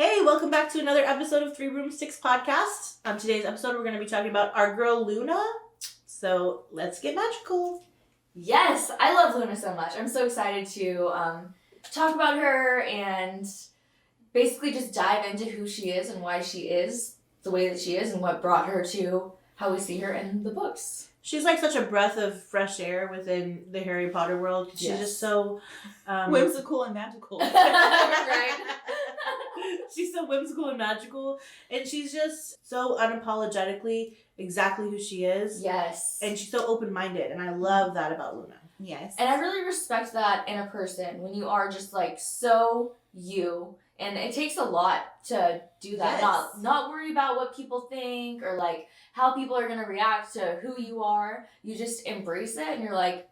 Hey, welcome back to another episode of Three Broomsticks Podcast. On today's episode, we're going to be talking about our girl Luna. So let's get magical. Yes, I love Luna so much. I'm so excited to talk about her and basically just dive into who she is and why she is the way that she is and what brought her to how we see her in the books. She's like such a breath of fresh air within the Harry Potter world. She's just so... whimsical and magical. Right? She's so whimsical and magical. And she's just so unapologetically exactly who she is. Yes. And she's so open-minded. And I love that about Luna. Yes. And I really respect that in a person when you are just like so you. And it takes a lot to do that. Yes. Not worry about what people think or like how people are going to react to who you are. You just embrace it and you're like,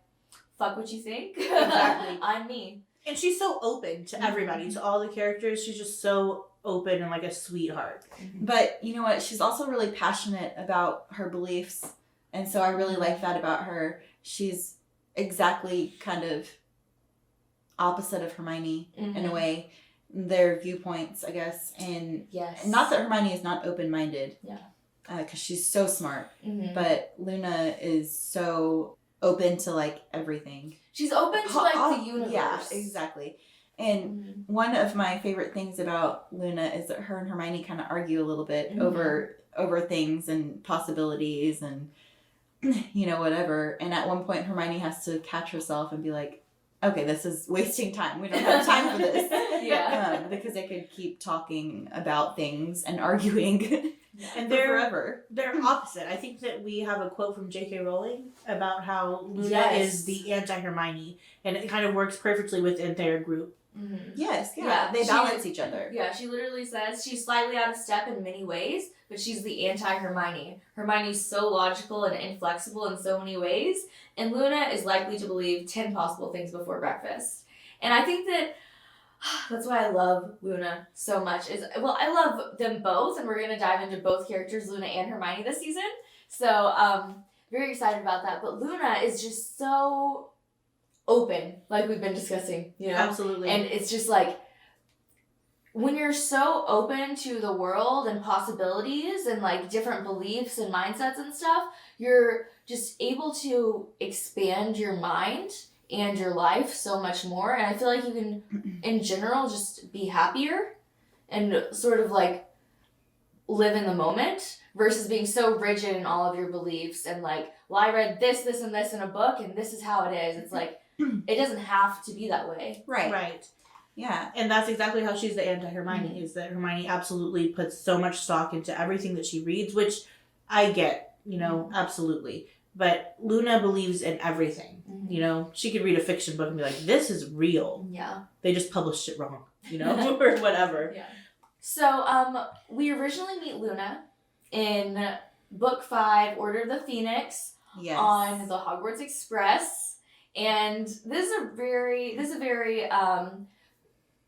fuck what you think. Exactly. I'm me. And she's so open to everybody, to all the characters. She's just so open and like a sweetheart. But you know what? She's also really passionate about her beliefs. And so I really like that about her. She's exactly kind of opposite of Hermione in a way. Their viewpoints, I guess. And yes. Not that Hermione is not open-minded. Yeah. Because she's so smart. Mm-hmm. But Luna is so open to like everything. She's open to like the universe. Yeah, exactly. And one of my favorite things about Luna is that her and Hermione kind of argue a little bit over things and possibilities and whatever. And at one point Hermione has to catch herself and be like, okay, this is wasting time. We don't have time for this. Yeah. Because they could keep talking about things and arguing. And forever. They're opposite. I think that we have a quote from J.K. Rowling about how Luna is the anti-Hermione, and it kind of works perfectly within their group. Mm-hmm. Yes, yeah. They balance each other. Yeah, she literally says she's slightly out of step in many ways, but she's the anti-Hermione. Hermione's so logical and inflexible in so many ways, and Luna is likely to believe 10 possible things before breakfast. And I think that that's why I love Luna so much. I love them both, and we're going to dive into both characters, Luna and Hermione, this season. So, very excited about that. But Luna is just so open, like we've been discussing, Absolutely. And it's just like, when you're so open to the world and possibilities and like different beliefs and mindsets and stuff, you're just able to expand your mind and your life so much more. And I feel like you can, in general, just be happier and sort of like live in the moment versus being so rigid in all of your beliefs and like, well, I read this, and this in a book and this is how it is. It's like, it doesn't have to be that way. Right. Yeah. And that's exactly how she's the anti-Hermione, is that Hermione absolutely puts so much stock into everything that she reads, which I get, absolutely. But Luna believes in everything. She could read a fiction book and be like, this is real. Yeah. They just published it wrong, or whatever. Yeah. So, we originally meet Luna in Book 5, Order of the Phoenix, on the Hogwarts Express. And this is a very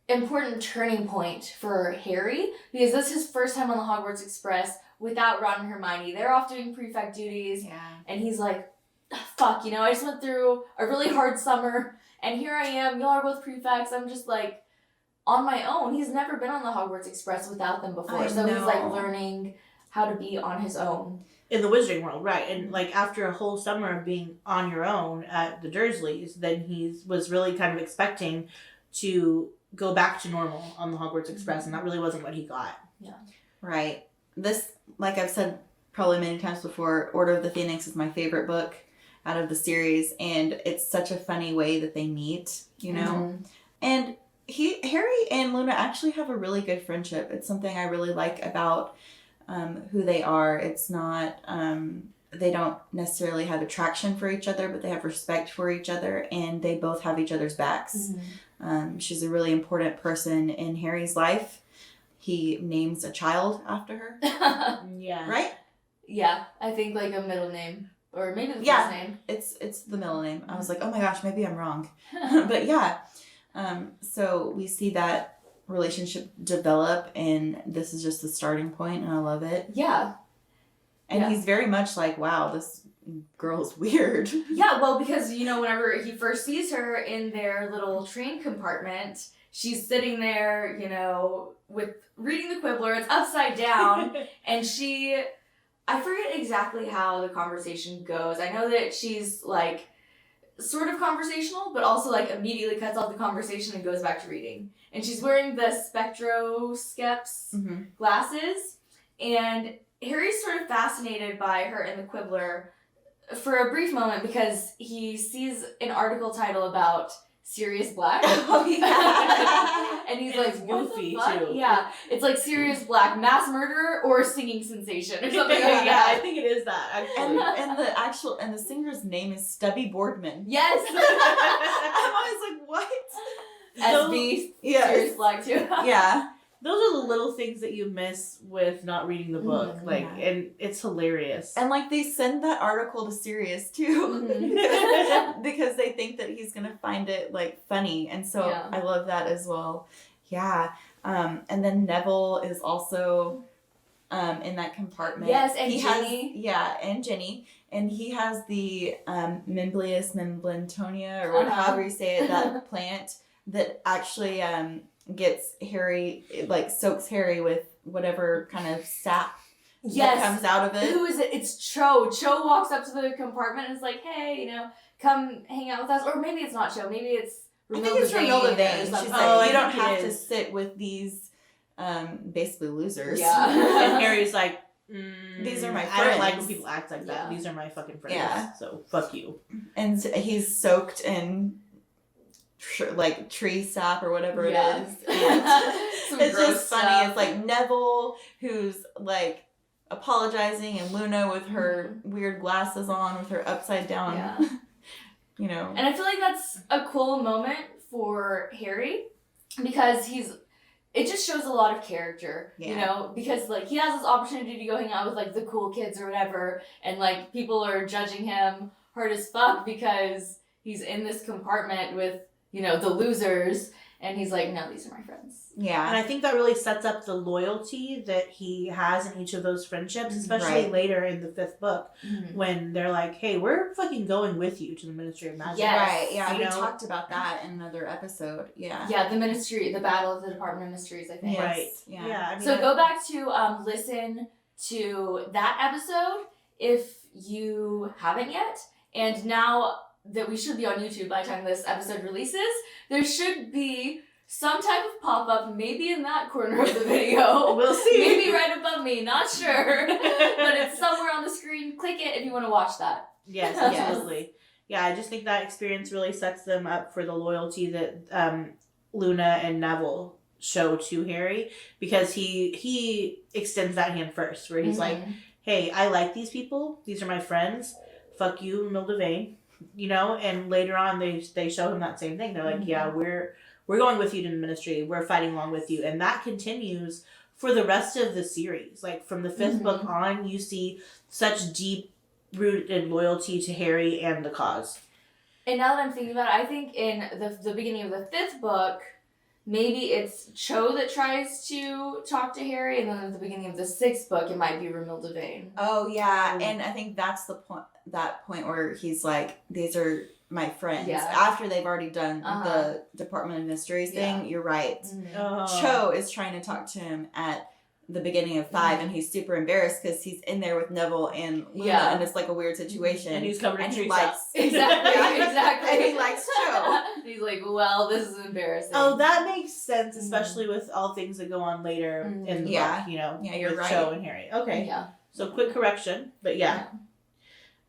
important turning point for Harry, because this is his first time on the Hogwarts Express without Ron and Hermione. They're off doing prefect duties. Yeah. And he's like, fuck, I just went through a really hard summer, and here I am, y'all are both prefects, I'm just like, on my own. He's never been on the Hogwarts Express without them before, so he's like learning how to be on his own. In the Wizarding world, right. And like after a whole summer of being on your own at the Dursleys, then he was really kind of expecting to go back to normal on the Hogwarts Express, and that really wasn't what he got. Yeah. Right. This, like I've said probably many times before, Order of the Phoenix is my favorite book out of the series, and it's such a funny way that they meet, And Harry and Luna actually have a really good friendship. It's something I really like about who they are. It's not, they don't necessarily have attraction for each other, but they have respect for each other, and they both have each other's backs. She's a really important person in Harry's life. He names a child after her. Yeah. Right? Yeah, I think like a middle name. Or maybe the first name. It's the middle name. I was like, oh my gosh, maybe I'm wrong. But yeah. So we see that relationship develop, and this is just the starting point, and I love it. Yeah. And he's very much like, wow, this girl's weird. Yeah, well, because, whenever he first sees her in their little train compartment, she's sitting there, with reading the Quibbler. It's upside down, and I forget exactly how the conversation goes. I know that she's like sort of conversational, but also like immediately cuts off the conversation and goes back to reading. And she's wearing the spectroskeps glasses, and Harry's sort of fascinated by her in the Quibbler for a brief moment because he sees an article title about Sirius Black. Oh, yeah. And he's And like, it's what goofy, the fuck? too. Yeah, it's like Sirius Black, mass murderer or singing sensation or something like Yeah, I that. think it is that, actually. And the singer's name is Stubby Boardman. Yes. I'm always like, what? SB, Yes. Sirius Black too. Yeah. Those are the little things that you miss with not reading the book. Yeah. And it's hilarious. And like they send that article to Sirius too. Because they think that he's gonna find it like funny. And so Yeah. I love that as well. Yeah. And then Neville is also in that compartment. Yes, and he Ginny. And Ginny. And he has the Mimblius Mimblintonia, or however you say it, that plant that actually gets Harry, it like soaks Harry with whatever kind of sap that comes out of it. Who is it? It's Cho. Cho walks up to the compartment and is like, hey, come hang out with us. Or maybe it's not Cho. Maybe it's I think it's Romilda Vane. She's something. like, you I don't think it have to is. sit with these basically losers. Yeah. And Harry's like, These are my I don't like friends. when people act like that. Yeah. These are my fucking friends. Yeah. So fuck you. And he's soaked in like tree sap or whatever it Yeah. is. Some It's gross just funny. stuff. It's like Neville who's like apologizing, and Luna with her weird glasses on with her upside down. Yeah. And I feel like that's a cool moment for Harry because it just shows a lot of character, because like he has this opportunity to go hang out with like the cool kids or whatever, and like people are judging him hard as fuck because he's in this compartment with, the losers, and he's like, no, these are my friends. Yeah. And I think that really sets up the loyalty that he has in each of those friendships, especially later in the 5th book, when they're like, hey, we're fucking going with you to the Ministry of Magic. Yes. Right, yeah, we You know? talked about that in another episode. Yeah. Yeah, the battle of the Department of Mysteries, I think. Yes. Right. Yeah. I mean, So go back to listen to that episode if you haven't yet. And now that we should be on YouTube by the time this episode releases, there should be some type of pop-up, maybe in that corner of the video. We'll see. Maybe right above me, not sure. But it's somewhere on the screen. Click it if you want to watch that. Yes, absolutely. Yeah, I just think that experience really sets them up for the loyalty that Luna and Neville show to Harry, because he extends that hand first, where he's like, hey, I like these people. These are my friends. Fuck you, Romilda Vane. And later on they show him that same thing. They're like, yeah, we're going with you to the Ministry. We're fighting along with you. And that continues for the rest of the series. Like from the 5th book on, you see such deep rooted loyalty to Harry and the cause. And now that I'm thinking about it, I think in the beginning of the 5th book, maybe it's Cho that tries to talk to Harry, and then at the beginning of the 6th book, it might be Romilda Vane. Oh yeah, and I think that's the point. That point where he's like, "These are my friends." Yeah. After they've already done the Department of Mysteries thing, you're right. Cho is trying to talk to him at the beginning of 5, and he's super embarrassed because he's in there with Neville and Luna, and it's like a weird situation. And he's covered in tree Exactly. And he likes Cho. He's like, well, this is embarrassing. Oh, that makes sense, especially with all things that go on later in the book, Yeah, you're with right. Cho and Harry. Okay. Yeah. So quick correction, but yeah.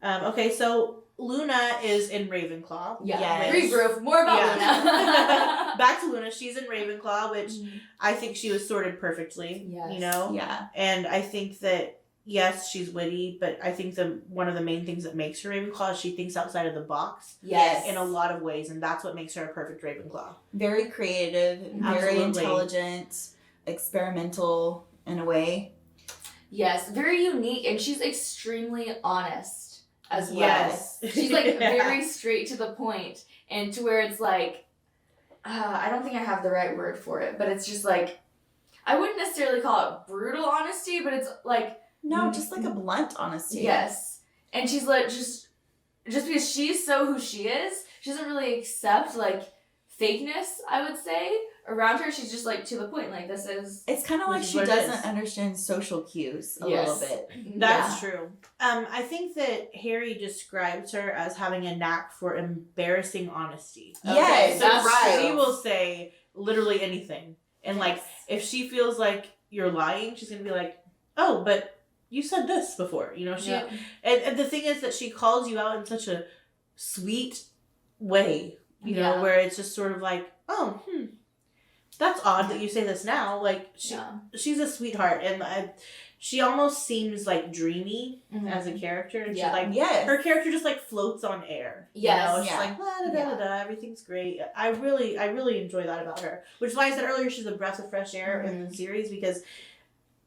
Okay, so Luna is in Ravenclaw. Yeah. Yes. Regroup. More about Luna. Back to Luna. She's in Ravenclaw, which I think she was sorted perfectly. Yes. Yeah. And I think that, yes, she's witty, but I think one of the main things that makes her Ravenclaw is she thinks outside of the box. Yes. In a lot of ways, and that's what makes her a perfect Ravenclaw. Very creative, very Absolutely. intelligent, experimental in a way. Yes. Very unique, and she's extremely honest as well. Yes. She's like Yeah. very straight to the point, and to where it's like, I don't think I have the right word for it, but it's just like, I wouldn't necessarily call it brutal honesty, but it's like, No, just like a blunt honesty. yes. And she's like, just because she's so who she is, she doesn't really accept like fakeness, I would say, around her, she's just like to the point. Like this is. It's kind of like This is she what it doesn't is. understand social cues a Yes. little bit. That's true. I think that Harry describes her as having a knack for embarrassing honesty. Yes, So that's right. she will say literally anything. And like, if she feels like you're lying, she's going to be like, oh, but you said this before. You know, and the thing is that she calls you out in such a sweet way, you know, where it's just sort of like, oh, that's odd that you say this now. Like, she's a sweetheart. And she almost seems like dreamy as a character. And she's like, her character just like floats on air. Yes. You know? She's like, da-da-da-da-da, everything's great. I really enjoy that about her. Which is why I said earlier she's a breath of fresh air in the series, because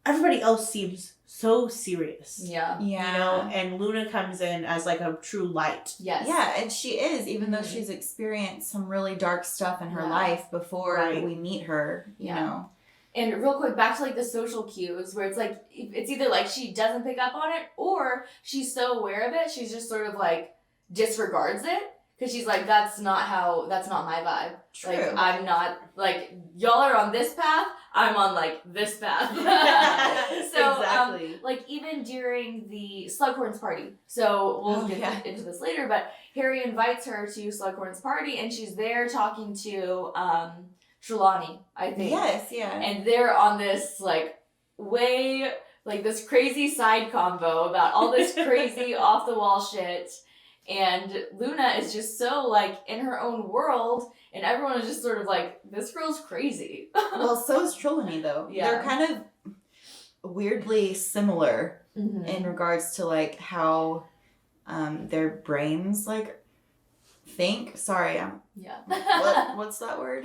everybody else seems so serious. Yeah. Yeah. You know, and Luna comes in as like a true light. Yes. Yeah, and she is, even though she's experienced some really dark stuff in her life before we meet her, you know. And real quick, back to like the social cues, where it's like, it's either like she doesn't pick up on it, or she's so aware of it, she's just sort of like disregards it. Because she's like, that's not my vibe. True. Like, I'm not, like, y'all are on this path, I'm on, like, this path. So, exactly. like, even during the Slughorn's party, so we'll get into this later, but Harry invites her to Slughorn's party, and she's there talking to Trelawney, I think. Yes, yeah. And they're on this, like, this crazy side convo about all this crazy off-the-wall shit. And Luna is just so, like, in her own world, and everyone is just sort of like, this girl's crazy. Well, so is Trelawney, though. Yeah. They're kind of weirdly similar in regards to, like, how their brains, like, think. Sorry, what's that word?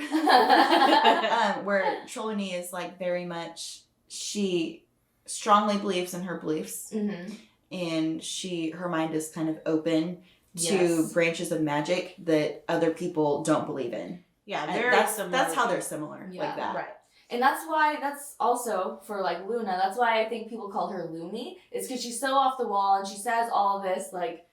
Where Trelawney is, like, very much, she strongly believes in her beliefs. And her mind is kind of open to branches of magic that other people don't believe in. Yeah, that's how they're similar, like that. Right. And that's also, for, like, Luna, that's why I think people call her Loony, is because she's so off the wall, and she says all of this, like,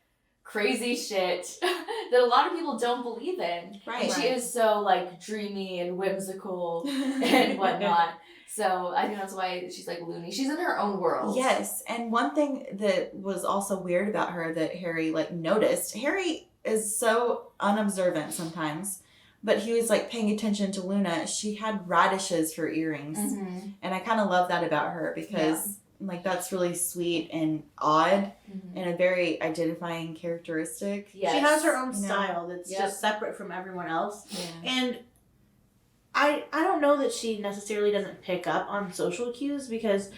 crazy shit that a lot of people don't believe in. Right. And she is so, like, dreamy and whimsical and whatnot. So I think that's why she's like loony. She's in her own world. Yes, and one thing that was also weird about her that Harry, like, noticed, Harry is so unobservant sometimes, but he was, like, paying attention to Luna. She had radishes for earrings, and I kind of love that about her because, like, that's really sweet and odd and a very identifying characteristic. Yes. She has her own style that's just separate from everyone else. Yeah. And I don't know that she necessarily doesn't pick up on social cues, because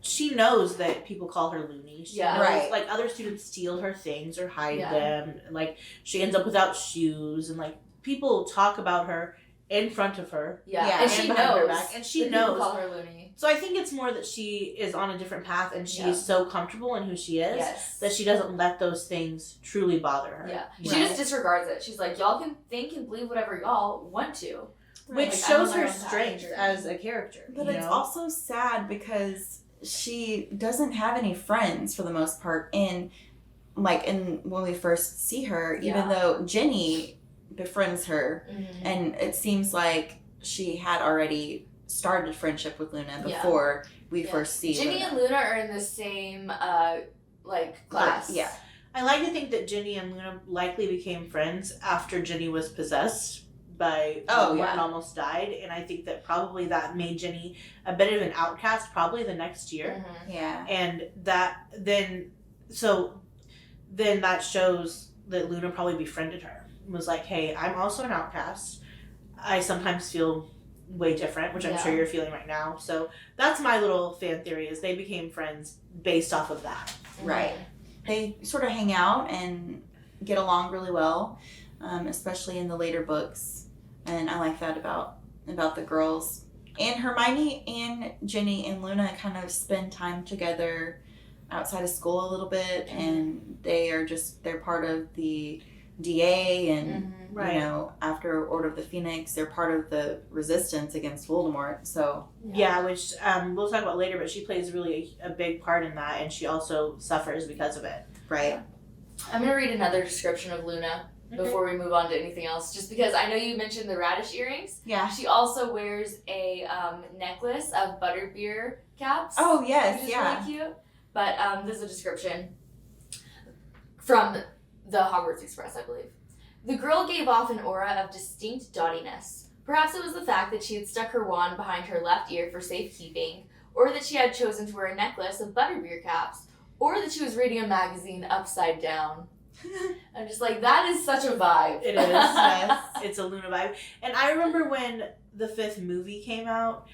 she knows that people call her loony. She knows, like, other students steal her things or hide them. And, like, she ends up without shoes. And, like, people talk about her in front of her. And she knows. Her back, and she knows. People call her loony. So I think it's more that she is on a different path, and she is so comfortable in who she is that she doesn't let those things truly bother her. Yeah. She just disregards it. She's like, y'all can think and believe whatever y'all want to. Which shows her strength as a character. But it's also sad because she doesn't have any friends for the most part. And, like, when we first see her, even though Ginny befriends her, and it seems like she had already started friendship with Luna before we first see Ginny Luna. and Luna are in the same, class. Yeah. I like to think that Ginny and Luna likely became friends after Ginny was possessed by Voldemort and almost died, and I think that probably that made Ginny a bit of an outcast probably the next year. Yeah. And then that shows that Luna probably befriended her and was like, hey, I'm also an outcast. I sometimes feel way different, which I'm sure you're feeling right now. So that's my little fan theory, is they became friends based off of that. Right. They sort of hang out and get along really well, especially in the later books. And I like that about the girls. And Hermione and Ginny and Luna kind of spend time together outside of school a little bit, and they're part of the DA, and you know, after Order of the Phoenix, they're part of the resistance against Voldemort. So which we'll talk about later, but she plays really a big part in that, and she also suffers because of it. Right. I'm gonna read another description of Luna before we move on to anything else. Just because I know you mentioned the radish earrings. Yeah. She also wears a necklace of butterbeer caps. Oh, yes, which is yeah. really cute. But there's a description from the Hogwarts Express, I believe. The girl gave off an aura of distinct dottiness. Perhaps it was the fact that she had stuck her wand behind her left ear for safekeeping, or that she had chosen to wear a necklace of butterbeer caps, or that she was reading a magazine upside down. I'm just like, that is such a vibe. It is. Yes. It's a Luna vibe. And I remember when the 5th movie came out,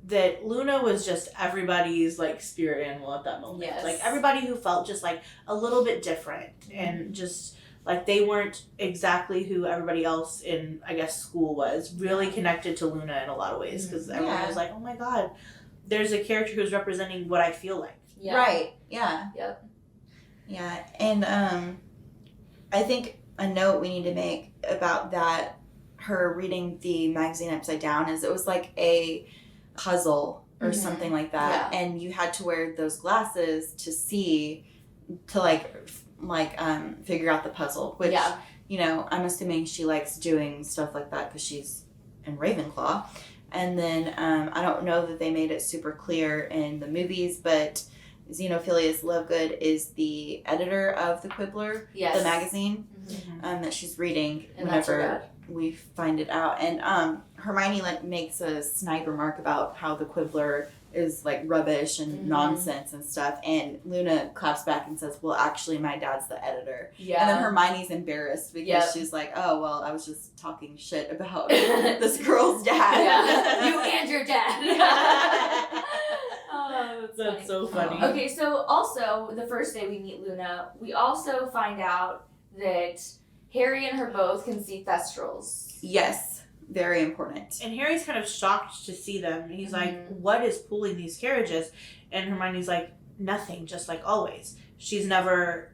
that Luna was just everybody's like spirit animal at that moment. Yes. Like everybody who felt just like a little bit different and just like they weren't exactly who everybody else in, I guess, school was, really connected to Luna in a lot of ways because everyone was like, oh my god, there's a character who's representing what I feel like. Yeah. Right. Yeah. Yep. Yeah. And I think a note we need to make about that, her reading the magazine upside down, is it was like a puzzle or something like that. Yeah. And you had to wear those glasses to see, to figure out the puzzle, which, you know, I'm assuming she likes doing stuff like that because she's in Ravenclaw. And then I don't know that they made it super clear in the movies, but Xenophilius Lovegood is the editor of the Quibbler, the magazine that she's reading whenever we find it out. And Hermione makes a snide remark about how the Quibbler is like rubbish and nonsense and stuff, and Luna claps back and says, well, actually my dad's the editor. And then Hermione's embarrassed because she's like, oh well, I was just talking shit about this girl's dad. You and your dad. That's so funny. Okay, so also the first day we meet Luna, we also find out that Harry and her both can see Thestrals. Yes. Very important. And Harry's kind of shocked to see them. He's like, what is pulling these carriages? And Hermione's like, nothing, just like always. She's never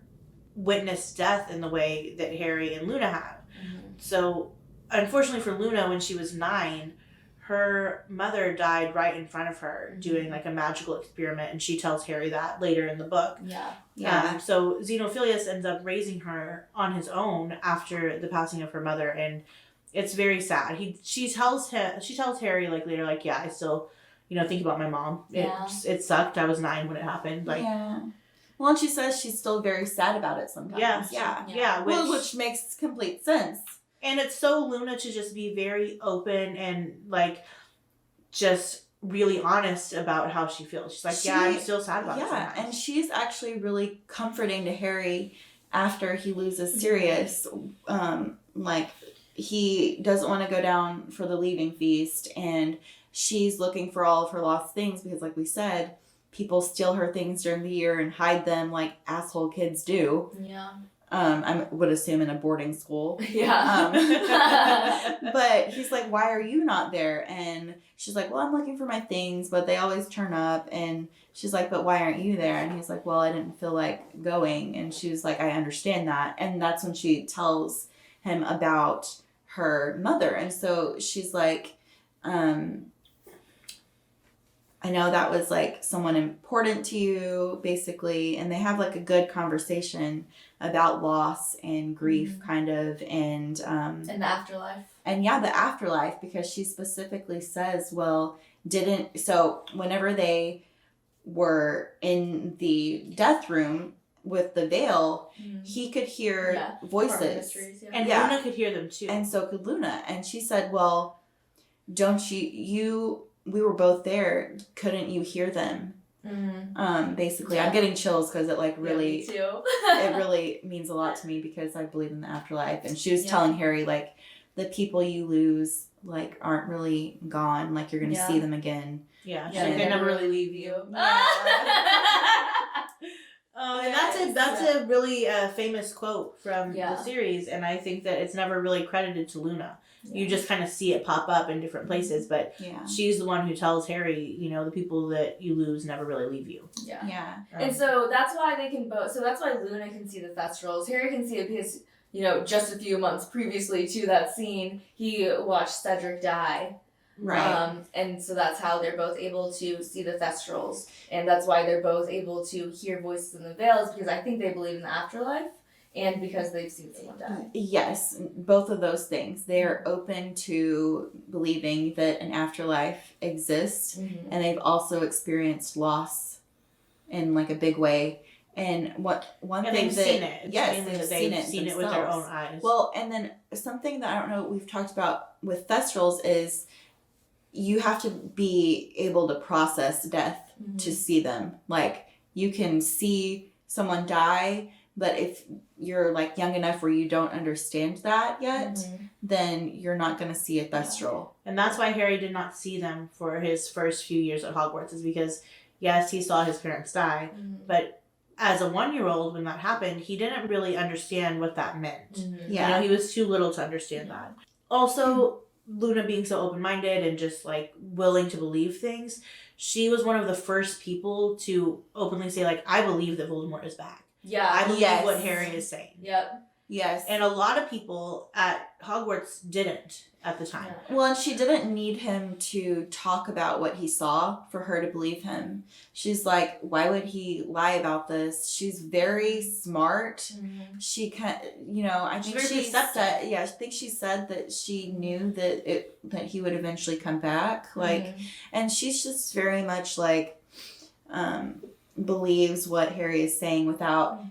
witnessed death in the way that Harry and Luna have. So, unfortunately for Luna, when she was 9, her mother died right in front of her doing like a magical experiment, and she tells Harry that later in the book. So Xenophilius ends up raising her on his own after the passing of her mother, and it's very sad. She tells Harry like later, like, yeah, I still, you know, think about my mom. It sucked. I was 9 when it happened. Like, well, and she says she's still very sad about it sometimes. Which makes complete sense. And it's so Luna to just be very open and like just really honest about how she feels. She's like, I'm still sad about it. Yeah, and she's actually really comforting to Harry after he loses Sirius. Like, he doesn't want to go down for the leaving feast, and she's looking for all of her lost things because, like we said, people steal her things during the year and hide them like asshole kids do. I would assume in a boarding school. But he's like, why are you not there? And she's like, well, I'm looking for my things, but they always turn up. And she's like, but why aren't you there? And he's like, well, I didn't feel like going. And she's like, I understand that. And that's when she tells him about her mother. And so she's like, I know that was like someone important to you, basically. And they have like a good conversation about loss and grief, kind of, and the afterlife. And yeah, the afterlife, because she specifically says, well, so whenever they were in the death room with the veil, he could hear voices. And Luna could hear them too. And so could Luna. And she said, well, don't we were both there. Couldn't you hear them? Basically, I'm getting chills because it like really, me too. it really means a lot to me because I believe in the afterlife. And she was telling Harry, like, the people you lose, like, aren't really gone. Like, you're going to see them again. Yeah, they never really leave you. And that's a really famous quote from the series, and I think that it's never really credited to Luna. You just kind of see it pop up in different places, but she's the one who tells Harry, you know, the people that you lose never really leave you. And so that's why they can both. So that's why Luna can see the Thestrals. Harry can see it because, you know, just a few months previously to that scene, he watched Cedric die. Right. And so that's how they're both able to see the Thestrals, and that's why they're both able to hear voices in the veils, because I think they believe in the afterlife. and because they've seen someone die. Yes, both of those things. They are open to believing that an afterlife exists, Mm-hmm. and they've also experienced loss in like a big way. And one And thing they've that seen it. It's yes, mainly they've that seen seen it it with their own themselves. eyes. Well, and then something that I don't know we've talked about with Thestrals is you have to be able to process death to see them. Like, you can see someone die, but if you're like young enough where you don't understand that yet, then you're not going to see a Thestral. And that's why Harry did not see them for his first few years at Hogwarts, is because, yes, he saw his parents die, but as a 1-year-old, when that happened, he didn't really understand what that meant. Yeah. You know, he was too little to understand that. Also, Luna being so open-minded and just, like, willing to believe things, she was one of the first people to openly say, like, I believe that Voldemort is back. Yeah. I believe Yes. what Harry is saying. Yep. Yes. And a lot of people at Hogwarts didn't at the time. Yeah. Well, and she didn't need him to talk about what he saw for her to believe him. She's like, why would he lie about this? She's very smart. She can, I She's think very she perceptive. said, I think she said that she knew that he would eventually come back. Like, and she's just very much like, believes what Harry is saying without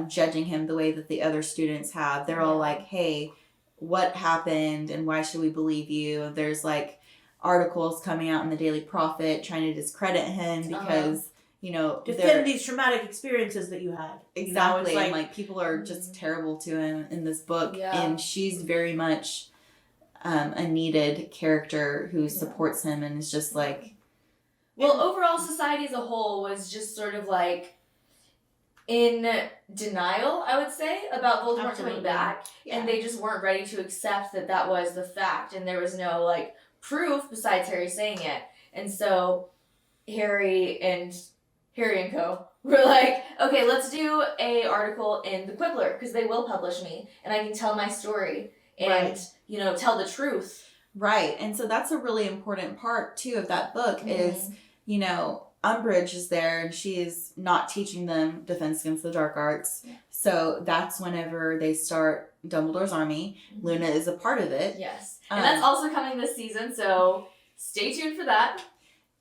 judging him the way that the other students have. They're all like, hey, what happened and why should we believe you? There's like articles coming out in the Daily Prophet trying to discredit him because, Defend these traumatic experiences that you had. Exactly. It's and like people are just terrible to him in this book. Yeah. And she's very much a needed character who supports him and is just like... Well, overall, society as a whole was just sort of like in denial, I would say, about Voldemort coming back. Yeah. And they just weren't ready to accept that that was the fact. And there was no, like, proof besides Harry saying it. And so Harry and co. were like, okay, let's do a article in the Quibbler because they will publish me and I can tell my story and, tell the truth. Right. And so that's a really important part, too, of that book is, Umbridge is there and she is not teaching them Defense Against the Dark Arts. Yeah. So that's whenever they start Dumbledore's Army. Luna is a part of it. Yes. And that's also coming this season, so stay tuned for that.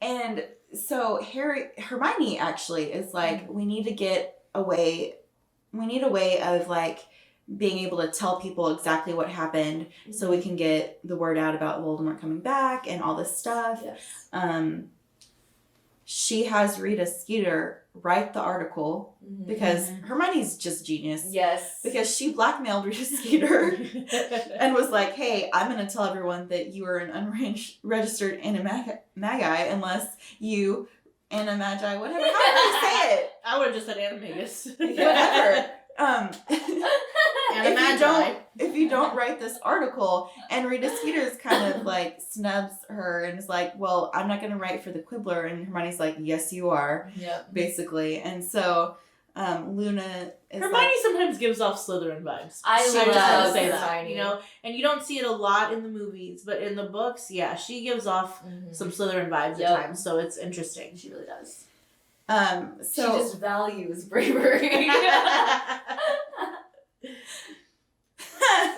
And so Hermione actually is like, we need a way of like being able to tell people exactly what happened so we can get the word out about Voldemort coming back and all this stuff. Yes. She has Rita Skeeter write the article because Hermione's just genius. Yes. Because she blackmailed Rita Skeeter and was like, hey, I'm going to tell everyone that you are an unregistered animagi unless you, animagi, whatever, how do you say it? I would have just said animagus. Whatever. Animagi. If you don't write this article, and Rita Skeeter's kind of like snubs her and is like, well, I'm not going to write for the Quibbler. And Hermione's like, yes, you are. Yep. Basically. And so Luna is Hermione sometimes gives off Slytherin vibes. I just love want to say that, Hermione. and you don't see it a lot in the movies, but in the books, yeah, she gives off some Slytherin vibes Yep. at times, so it's interesting. She really does. so She just values bravery.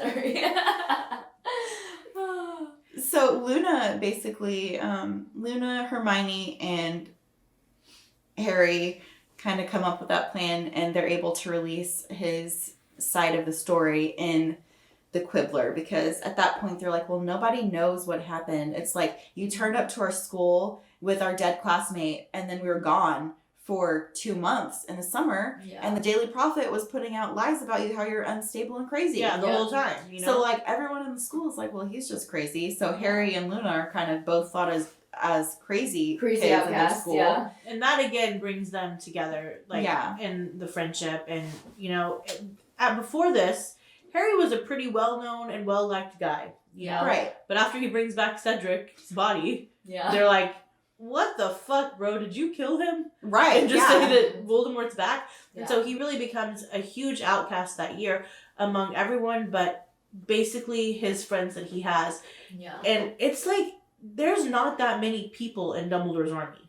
Sorry. So Luna basically, Luna, Hermione, and Harry kind of come up with that plan, and they're able to release his side of the story in the Quibbler, because at that point they're like, well, nobody knows what happened. It's like, you turned up to our school with our dead classmate, and then we were gone for 2 months in the summer, and the Daily Prophet was putting out lies about you, how you're unstable and crazy. Yeah, the whole time, So, like, everyone in the school is like, well, he's just crazy. So Harry and Luna are kind of both thought as crazy kids in their school. Yeah. And that, again, brings them together, like, in the friendship. And, before this, Harry was a pretty well-known and well-liked guy, you know? Right. But after he brings back Cedric's body, Yeah. they're like, what the fuck, bro? Did you kill him? Right. And just say that Voldemort's back? Yeah. And so he really becomes a huge outcast that year among everyone, but basically his friends that he has. Yeah. And it's like, there's not that many people in Dumbledore's army.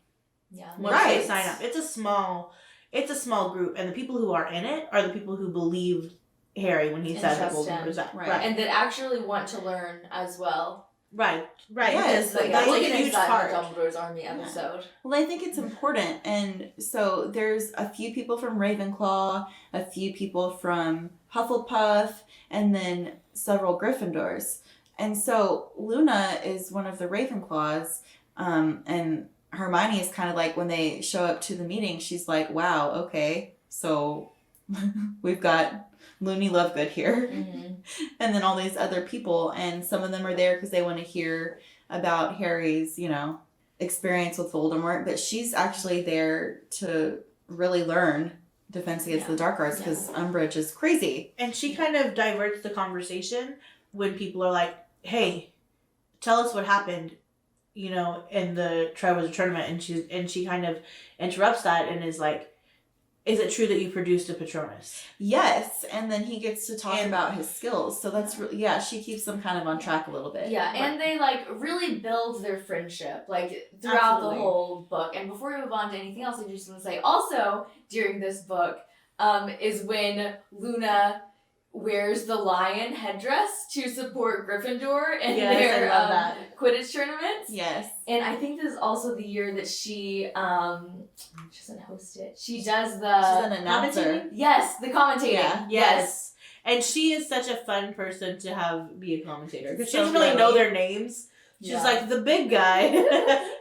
Yeah. Once they sign up. It's a small group, and the people who are in it are the people who believe Harry when he And said that trust Voldemort him. was that. Right. Right. And that actually want to learn as well. Right. Yes, Because like, that's we'll like get a huge into that in part. Dumbledore's Army episode. Well, I think it's important. And so there's a few people from Ravenclaw, a few people from Hufflepuff, and then several Gryffindors. And so Luna is one of the Ravenclaws, and Hermione is kind of like, when they show up to the meeting, she's like, wow, okay, so we've got Loony Lovegood here. Mm-hmm. And then all these other people, and some of them are there because they want to hear about Harry's, experience with Voldemort, but she's actually there to really learn Defense Against the Dark Arts because Umbridge is crazy. And she kind of diverts the conversation when people are like, hey, tell us what happened, in the Triwizard Tournament. And she kind of interrupts that and is like, is it true that you produced a Patronus? Yes, and then he gets to talk about his skills. So that's really, she keeps them kind of on track a little bit. Yeah, and they really build their friendship throughout Absolutely. the whole book. And before we move on to anything else, I just want to say also during this book is when Luna wears the lion headdress to support Gryffindor in their I love that. Quidditch tournaments. Yes. And I think this is also the year that she doesn't host it. She does She's an announcer. Commentating? yes, the commentating. Yeah. Yes. And she is such a fun person to be a commentator because she So doesn't really girly. know their names. She's Yeah. like, the big guy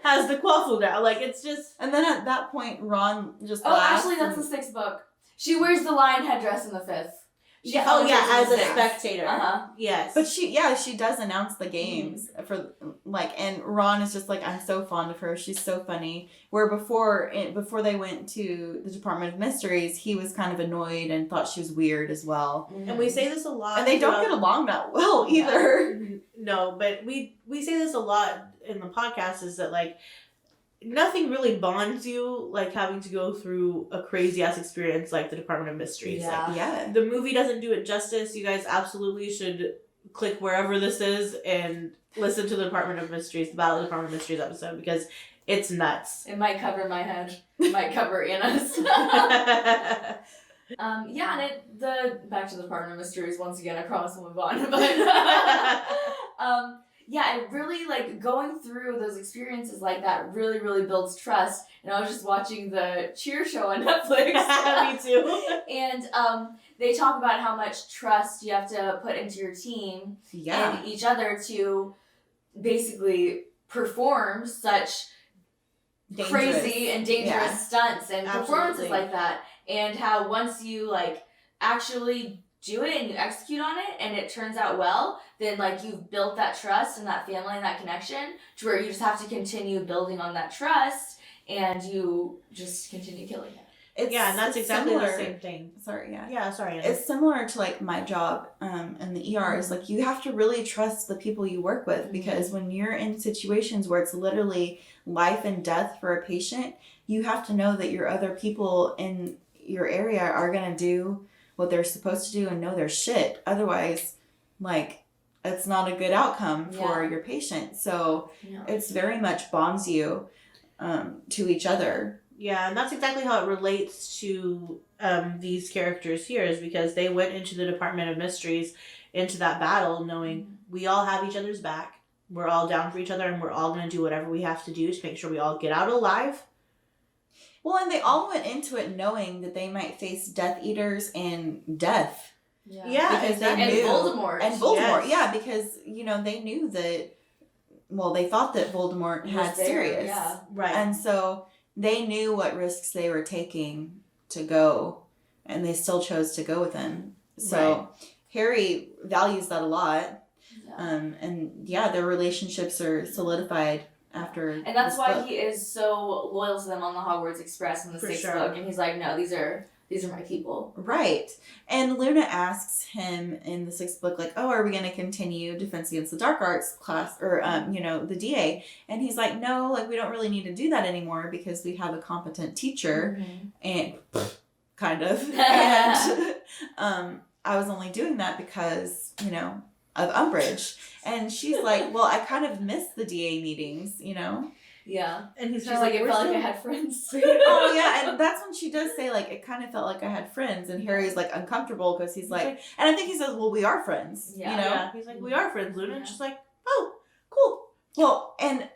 has the quaffle now. Like, it's just... And then at that point, Ron just Oh, laughs. actually, that's the sixth book. She wears the lion headdress in the fifth. She as commentates in the a sixth. spectator. Uh-huh. Yes. But she does announce the games for and Ron is just like, I'm so fond of her. She's so funny. Where before they went to the Department of Mysteries, he was kind of annoyed and thought she was weird as well. And we say this a lot. And they don't get along that well either. No, but we say this a lot in the podcast is that, like, nothing really bonds you like having to go through a crazy ass experience like the Department of Mysteries. Yeah. Like, Yeah. the movie doesn't do it justice. You guys absolutely should click wherever this is and listen to the Department of Mysteries, the Battle of the Department of Mysteries episode, because it's nuts. It might cover my head. It might cover Anna's. Back to the Department of Mysteries once again. I promise we'll move on. But I really going through those experiences like that. Really, really builds trust. And I was just watching the Cheer show on Netflix. Me too. And they talk about how much trust you have to put into your team and each other to basically perform such crazy and dangerous stunts and performances like that. And how once you actually do it and you execute on it and it turns out well, then you've built that trust and that family and that connection to where you just have to continue building on that trust and you just continue killing it. And that's exactly similar. the same thing. Sorry, yeah. Yeah, sorry. Anna. It's similar to my job in the ER. Is you have to really trust the people you work with because when you're in situations where it's literally life and death for a patient, you have to know that your other people in your area are gonna do what they're supposed to do and know their shit. Otherwise, it's not a good outcome for your patient. So it's very much bonds you to each other. Yeah, and that's exactly how it relates to these characters here, is because they went into the Department of Mysteries, into that battle, knowing we all have each other's back. We're all down for each other, and we're all going to do whatever we have to do to make sure we all get out alive. Well, and they all went into it knowing that they might face Death Eaters and death. Yeah, because they and knew. Voldemort. And Voldemort, Yes. because, they knew that, they thought that Voldemort had Sirius. Yeah. Right. And so they knew what risks they were taking to go, and they still chose to go with him. So Harry values that a lot. Yeah. Their relationships are solidified after. And that's this why book. he is so loyal to them on the Hogwarts Express in the For sixth sure. book. And he's like, no, these are my people. Right. And Luna asks him in the sixth book, are we going to continue Defense Against the Dark Arts class or, the DA? And he's like, no, we don't really need to do that anymore because we have a competent teacher and kind of. And I was only doing that because, of Umbridge. And she's like, well, I kind of miss the DA meetings, Yeah. And he's She's kinda like, it "We're felt like I still-" had friends. Oh yeah, and that's when she does say like it kind of felt like I had friends, and Harry's like uncomfortable because he's like, and I think he says, well, we are friends, Yeah. you know. Yeah, he's like, we are friends, Luna. And Yeah. she's like, oh, cool. Well, and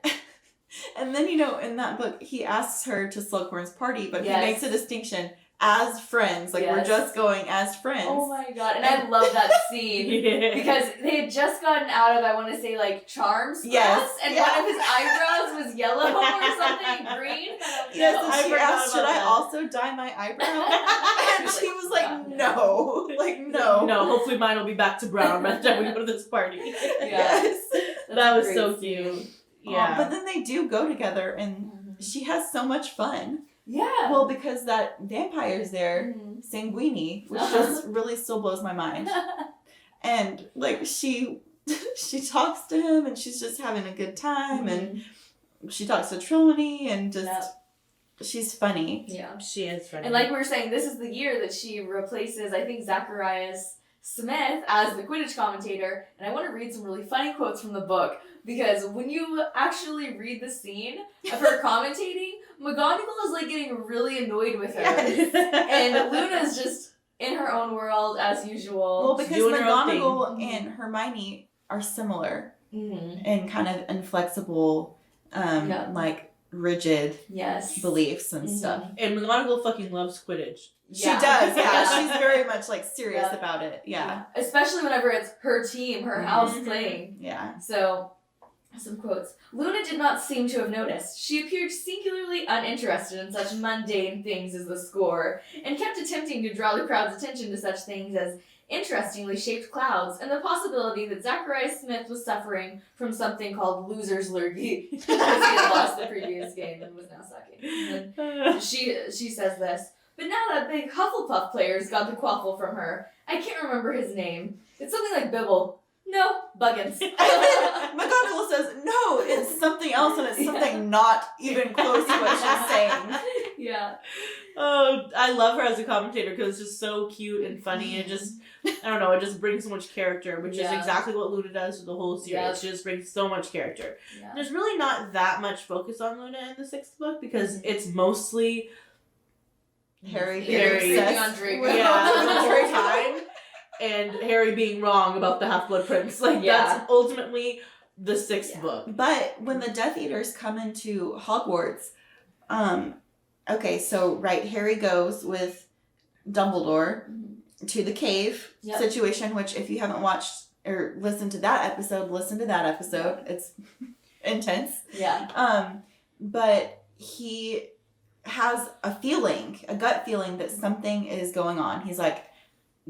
then you know in that book he asks her to Slughorn's party, but Yes. he makes a distinction as friends, like we're Yes. just going as friends. Oh my god, and I love that scene. Yeah. Because they had just gotten out of, I want to say, like, charms class, Yes, and yeah. one of his eyebrows was yellow or something, green. I don't Yes, know. and I she forgot asked, should about I that. also dye my eyebrow? And she was like, no. Like, no. No, hopefully mine will be back to brown by the time we go to this party. Yeah. Yes. That's That a was great so scene. cute. Yeah. But then they do go together, and Mhm. she has so much fun. Yeah. Well, because that vampire's there, Mhm. Sanguini, which just really still blows my mind. And like she talks to him, and she's just having a good time, and she talks to Trelawney, and just she's funny. Yeah. She is funny. And like we were saying, this is the year that she replaces, I think, Zacharias Smith as the Quidditch commentator. And I want to read some really funny quotes from the book, because when you actually read the scene of her commentating, McGonagall is like getting really annoyed with her. Yes. And Luna's just in her own world as usual. Well, because doing her own McGonagall thing. and Hermione are similar Mhm. in kind of inflexible, Yeah. like rigid Yes. beliefs and Mhm. stuff. And McGonagall fucking loves Quidditch. She does, yeah. Yeah. She's very much like serious Yeah. about it. Yeah. Especially whenever it's her team, her house Mhm. playing. Yeah. So, some quotes. Luna did not seem to have noticed. She appeared singularly uninterested in such mundane things as the score, and kept attempting to draw the crowd's attention to such things as interestingly shaped clouds and the possibility that Zacharias Smith was suffering from something called loser's lurgy because he had lost the previous game and was now sucking. And then she says this, but now that big Hufflepuff player's got the quaffle from her. I can't remember his name. It's something like Bibble. No, Buggins. McGonagall says, no, it's something else, and it's something not even close to what she's saying. Yeah. Oh, I love her as a commentator because it's just so cute and funny, and just, I don't know, it just brings so much character, which is Yeah. exactly what Luna does for the whole series. Yeah. She just brings so much character. Yeah. There's really not that much focus on Luna in the 6th book because it's mostly Harry Harry being obsessed on Draco. with- yeah, with the whole Draco. time, and Harry being wrong about the Half-Blood Prince. Like, Yeah. that's ultimately the 6th Yeah. book. But when the Death Eaters come into Hogwarts, okay, so right, Harry goes with Dumbledore to the cave Yep. situation, which if you haven't watched or listened to that episode, listen to that episode. It's intense. Yeah. But he has a feeling, a gut feeling that something is going on. He's like,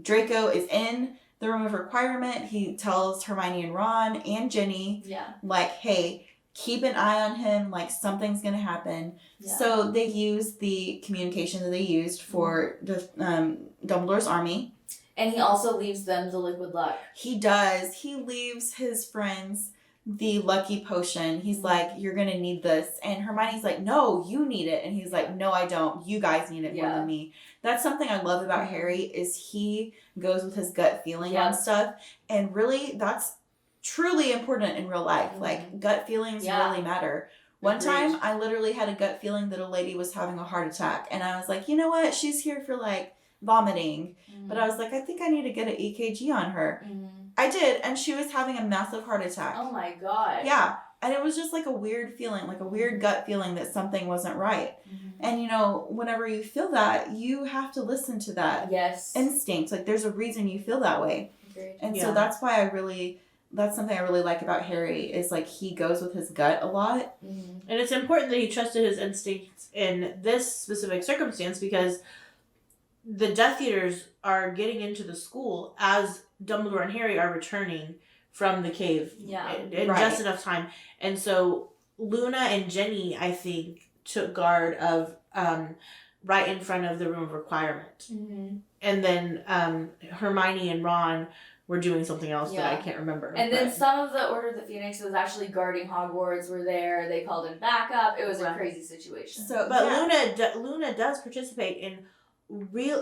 Draco is in the room of requirement. He tells Hermione and Ron and Ginny, Yeah. like, hey, keep an eye on him, like something's gonna happen. Yeah. So they use the communication that they used for the Dumbledore's army. And he also leaves them the liquid luck. He does. He leaves his friends the lucky potion. He's like, you're gonna need this. And Hermione's like, no, you need it. And he's like, no, I don't. You guys need it more Yeah. than me. That's something I love about Harry is he goes with his gut feeling Yeah. on stuff. And really, that's truly important in real life. Mhm. Like, gut feelings Yeah. really matter. One Agreed. time, I literally had a gut feeling that a lady was having a heart attack. And I was like, you know what? She's here for, like, vomiting. But I was like, I think I need to get an EKG on her. I did, and she was having a massive heart attack. Oh my god. Yeah, and it was just like a weird feeling, like a weird gut feeling that something wasn't right. And you know, whenever you feel that, you have to listen to that Yes. instinct. Like there's a reason you feel that way. Agreed. And Yeah. so that's why that's something I really like about Harry is like he goes with his gut a lot. And it's important that he trusted his instincts in this specific circumstance because the Death Eaters are getting into the school as Dumbledore and Harry are returning from the cave Yeah. in Right. just enough time. And so Luna and Jenny, I think, took guard of right in front of the room of requirement. And then Hermione and Ron were doing something else that I Yeah. can't remember. And then but- some of the Order of the Phoenix was actually guarding Hogwarts were there. They called in backup. It was a Right. crazy situation. So But yeah. Luna does participate in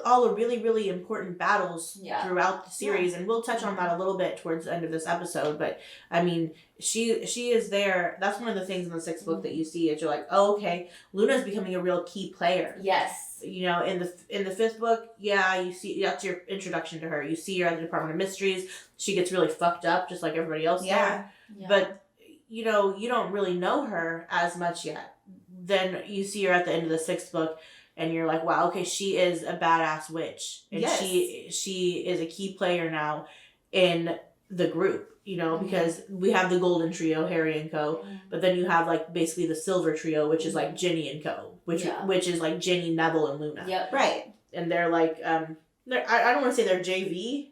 all the really, really important battles Yeah. throughout the series, and we'll touch on that a little bit towards the end of this episode. But I mean, she is there. That's one of the things in the sixth book that you see is you're like, oh, okay, Luna's becoming a real key player. Yes. You know, in the fifth book, yeah, you see that's your introduction to her. You see her at the Department of Mysteries. She gets really fucked up, just like everybody else there. Yeah. But you know, you don't really know her as much yet. Then you see her at the end of the sixth book. And you're like, wow, okay, she is a badass witch. And Yes. she is a key player now in the group, you know, because we have the golden trio, Harry and co. But then you have like basically the silver trio, which is like Ginny and co. Which is like Ginny, Neville, and Luna. Yep. Right. And they're like, I don't want to say they're JV,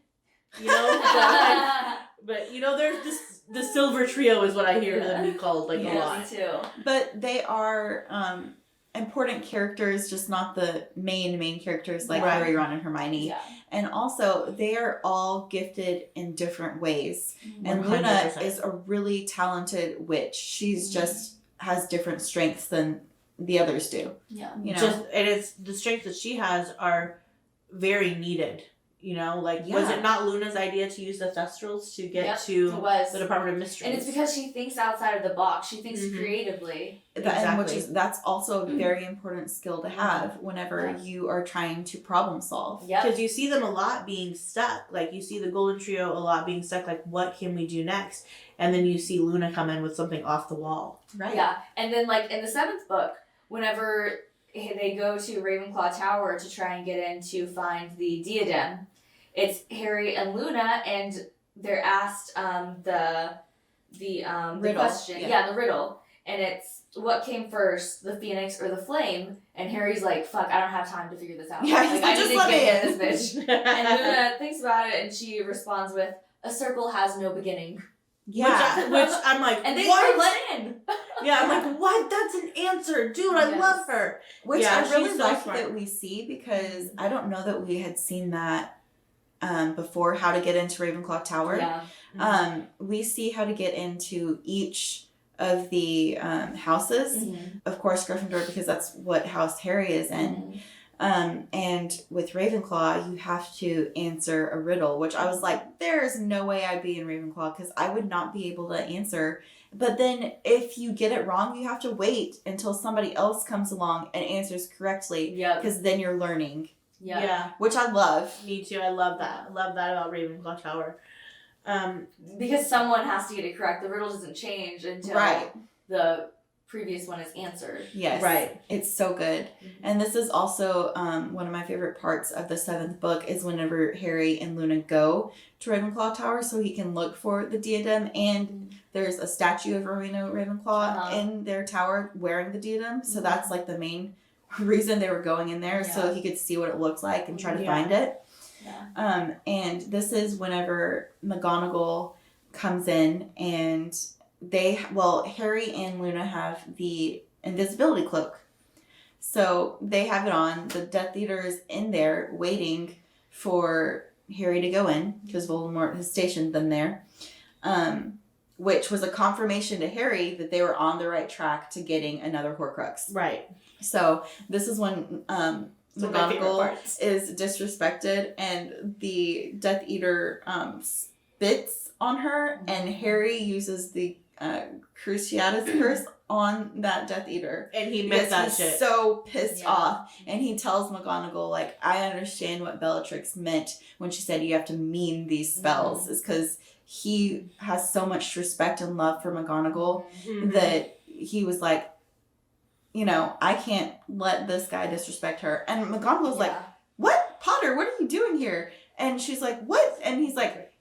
you know, but you know, there's the silver trio is what I hear them be called like a lot. Me too. But they are important characters, just not the main characters like Harry, Ron, and Hermione. Yeah. And also, they are all gifted in different ways. And 100%. Luna is a really talented witch. She's just has different strengths than the others do. Yeah. You know? And it's the strengths that she has are very needed. You know, like, was Yeah. it not Luna's idea to use the Thestrals to get to It was. the Department of Mysteries? And it's because she thinks outside of the box. She thinks Mhm. creatively. And that's also a very important skill to have whenever you are trying to problem solve. Yep. Because you see them a lot being stuck. Like, you see the Golden Trio a lot being stuck. Like, what can we do next? And then you see Luna come in with something off the wall. Right. Yeah. And then, like, in the seventh book, whenever they go to Ravenclaw Tower to try and get in to find the diadem, it's Harry and Luna, and they're asked the Riddle. question. Yeah, the riddle. And it's, what came first, the phoenix or the flame? And Harry's like, fuck, I don't have time to figure this out. Yeah, like, I just need to let me get in. this bitch. And Luna thinks about it, and she responds with, a circle has no beginning. Yeah. Which I'm like, And they what? were let in. Yeah, I'm like, what? That's an answer. Dude, I Yes. love her. Which Yeah, I really she's so like smart. that we see, because I don't know that we had seen that before, how to get into Ravenclaw Tower. Yeah. We see how to get into each of the houses. Of course, Gryffindor, because that's what house Harry is in. And with Ravenclaw, you have to answer a riddle, which I was like, there's no way I'd be in Ravenclaw, because I would not be able to answer. But then if you get it wrong, you have to wait until somebody else comes along and answers correctly, Yep. because then you're learning, Yeah. Yeah, which I love. me too. I love that. I love that about Ravenclaw Tower. Because someone has to get it correct. The riddle doesn't change until Right. the previous one is answered. Yes. Right. It's so good. And this is also one of my favorite parts of the seventh book is whenever Harry and Luna go to Ravenclaw Tower so he can look for the diadem, and there's a statue of Rowena Ravenclaw in their tower wearing the diadem. So that's like the main reason they were going in there, so he could see what it looked like and try to find it. Yeah. And this is whenever McGonagall comes in, and Harry and Luna have the invisibility cloak. So they have it on. The Death Eater is in there waiting for Harry to go in, because Voldemort has stationed them there. Which was a confirmation to Harry that they were on the right track to getting another Horcrux. Right. So this is when McGonagall is disrespected, and the Death Eater spits on her, and Harry uses the Cruciatus curse on that Death Eater. And he missed that He's shit. so pissed off, and he tells McGonagall, like, I understand what Bellatrix meant when she said you have to mean these spells, is because he has so much respect and love for McGonagall that he was like, you know, I can't let this guy disrespect her. And McGonagall's like, what? Potter, what are you doing here? And she's like, what? And he's like,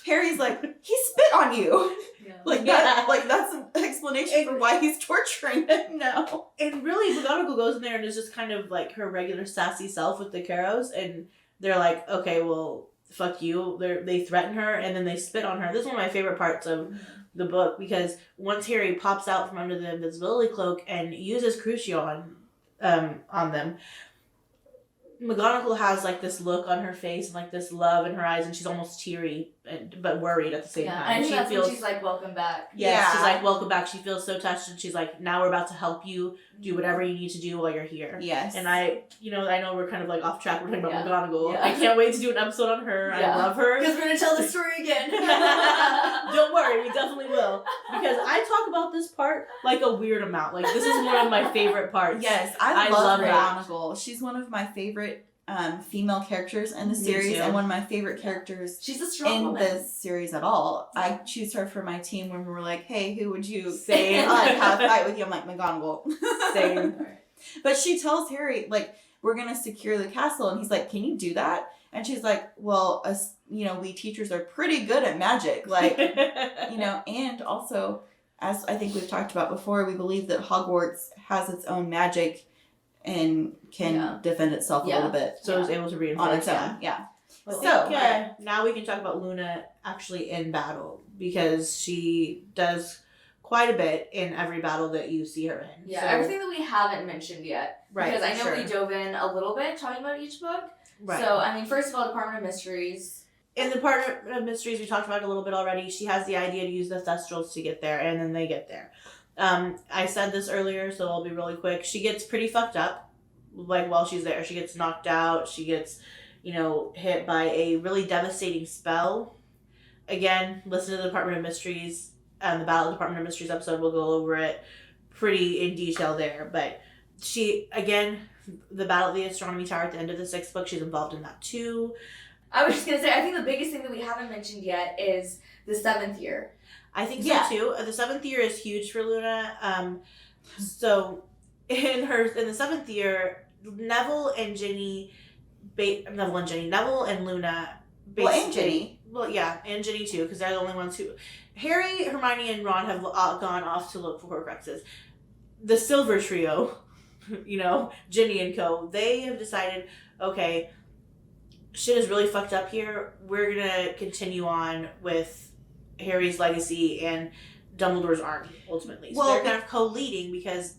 Harry's like, he spit on you. Like that, like that's an explanation for why he's torturing him now. And really, McGonagall goes in there and is just kind of like her regular sassy self with the Carrows, and they're like, okay, well, fuck you. They threaten her, and then they spit on her. This is one of my favorite parts of the book, because once Harry pops out from under the invisibility cloak and uses Crucio on them, McGonagall has like this look on her face and like this love in her eyes, and she's almost teary, but worried at the same time. I think she that's feels, when she's like, welcome back. Yes, she's like, welcome back. She feels so touched, and she's like, now we're about to help you do whatever you need to do while you're here. Yes. And I know we're kind of like off track. We're talking about McGonagall. Yeah. I can't wait to do an episode on her. Yeah. I love her. Because we're going to tell the story again. Don't worry, we definitely will. Because I talk about this part like a weird amount. Like, this is one of my favorite parts. Yes, I love her. McGonagall. She's one of my favorite female characters in the series, and one of my favorite characters She's a strong in woman. the series at all. I choose her for my team when we're like, hey, who would you Same. have a fight with you? I'm like, McGonagall. Same. But she tells Harry, like, we're going to secure the castle, and he's like, can you do that? And she's like, well, us, we teachers are pretty good at magic. Like, and also, as I think we've talked about before, we believe that Hogwarts has its own magic and can defend itself a little bit. So it was able to reinforce on its own. Yeah. So now we can talk about Luna actually in battle, because she does quite a bit in every battle that you see her in. Yeah, so, everything that we haven't mentioned yet. Right. Because I know we dove in a little bit talking about each book. Right. So, I mean, first of all, Department of Mysteries. In the Department of Mysteries, we talked about it a little bit already. She has the idea to use the Thestrals to get there, and then they get there. I said this earlier, so I'll be really quick. She gets pretty fucked up, like, while she's there. She gets knocked out. She gets, hit by a really devastating spell. Again, listen to the Department of Mysteries. The Battle of the Department of Mysteries episode, we'll go over it pretty in detail there. But she, again, the Battle of the Astronomy Tower at the end of the 6th book, she's involved in that too. I was just going to say, I think the biggest thing that we haven't mentioned yet is the 7th year. I think so too. The 7th year is huge for Luna. So in the 7th year, Neville and Luna. Well, and Ginny. Well, yeah, and Ginny too, because they're the only ones who. Harry, Hermione, and Ron have gone off to look for Horcruxes. The Silver Trio, Ginny and co. They have decided, okay, shit is really fucked up here. We're gonna continue on with Harry's legacy and Dumbledore's army, ultimately. So they're kind of co-leading, because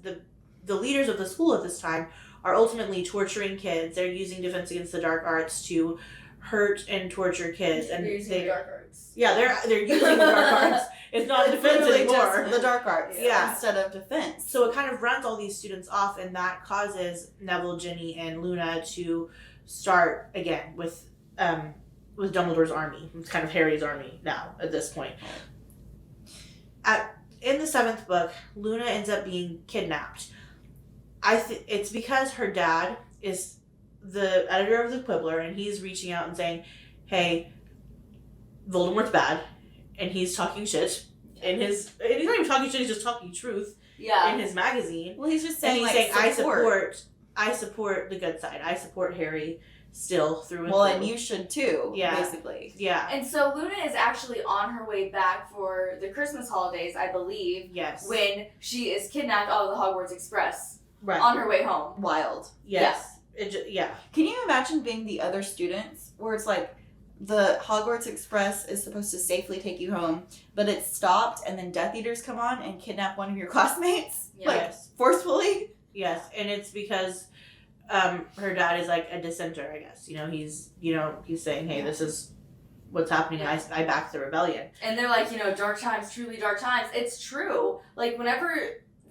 the leaders of the school at this time are ultimately torturing kids. They're using Defense Against the Dark Arts to hurt and torture kids. And they're using the dark arts. Yeah, they're using the dark arts. It's not defense anymore. Just the dark arts instead of defense. So it kind of runs all these students off, and that causes Neville, Ginny, and Luna to start again with Dumbledore's army. It's kind of Harry's army now at this point. In the 7th book, Luna ends up being kidnapped. It's because her dad is the editor of the Quibbler, and he's reaching out and saying, hey, Voldemort's bad, and he's talking shit and he's not even talking shit, he's just talking truth in his magazine. Well, he's just saying, I support the good side. I support Harry still through and through. Well, and you should too, basically. Yeah. And so Luna is actually on her way back for the Christmas holidays, I believe. Yes. When she is kidnapped out of the Hogwarts Express. Right. On her way home. Wild. Yes. Can you imagine being the other students where it's like the Hogwarts Express is supposed to safely take you home, but it's stopped and then Death Eaters come on and kidnap one of your classmates? Yes. Forcefully? Yes. And it's because her dad is like a dissenter, I guess. He's saying, hey, this is what's happening. I back the rebellion. And they're like, dark times, truly dark times. It's true. Like, whenever,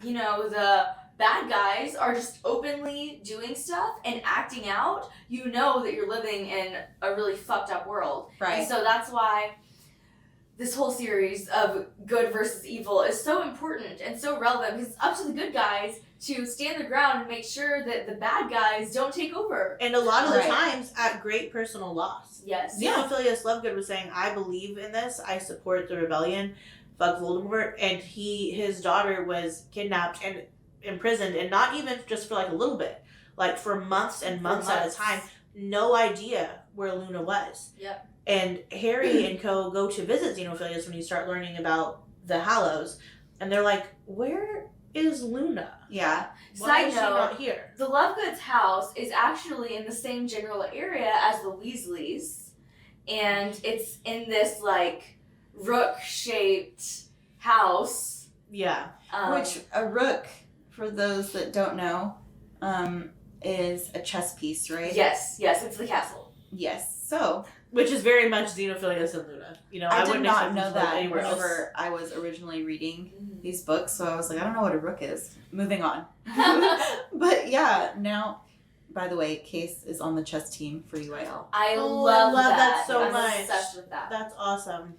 the bad guys are just openly doing stuff and acting out, you know that you're living in a really fucked up world. Right. And so that's why this whole series of good versus evil is so important and so relevant, because it's up to the good guys to stand their ground and make sure that the bad guys don't take over. And a lot of the times at great personal loss. Yes. Loony Lovegood was saying, I believe in this. I support the rebellion. Fuck Voldemort. And his daughter was kidnapped and imprisoned, and not even just for like a little bit, like for months and months at a time. No idea where Luna was. Yep. And Harry and co go to visit Xenophilius when you start learning about the Hallows, and they're like, where is Luna? Yeah. Why Side is she note, not here? the Lovegoods' house is actually in the same general area as the Weasleys, and it's in this like rook-shaped house. Yeah. Which a rook, for those that don't know, is a chess piece, right? Yes, it's the castle. Yes. So, which is very much Xenophilius and Luna. You know, I did wouldn't not expect know this to look that anywhere else. whenever I was originally reading these books, so I was like, I don't know what a rook is. Moving on. But yeah, now, by the way, Case is on the chess team for UIL. I Oh, love I love that so I'm much. obsessed with that. That's awesome.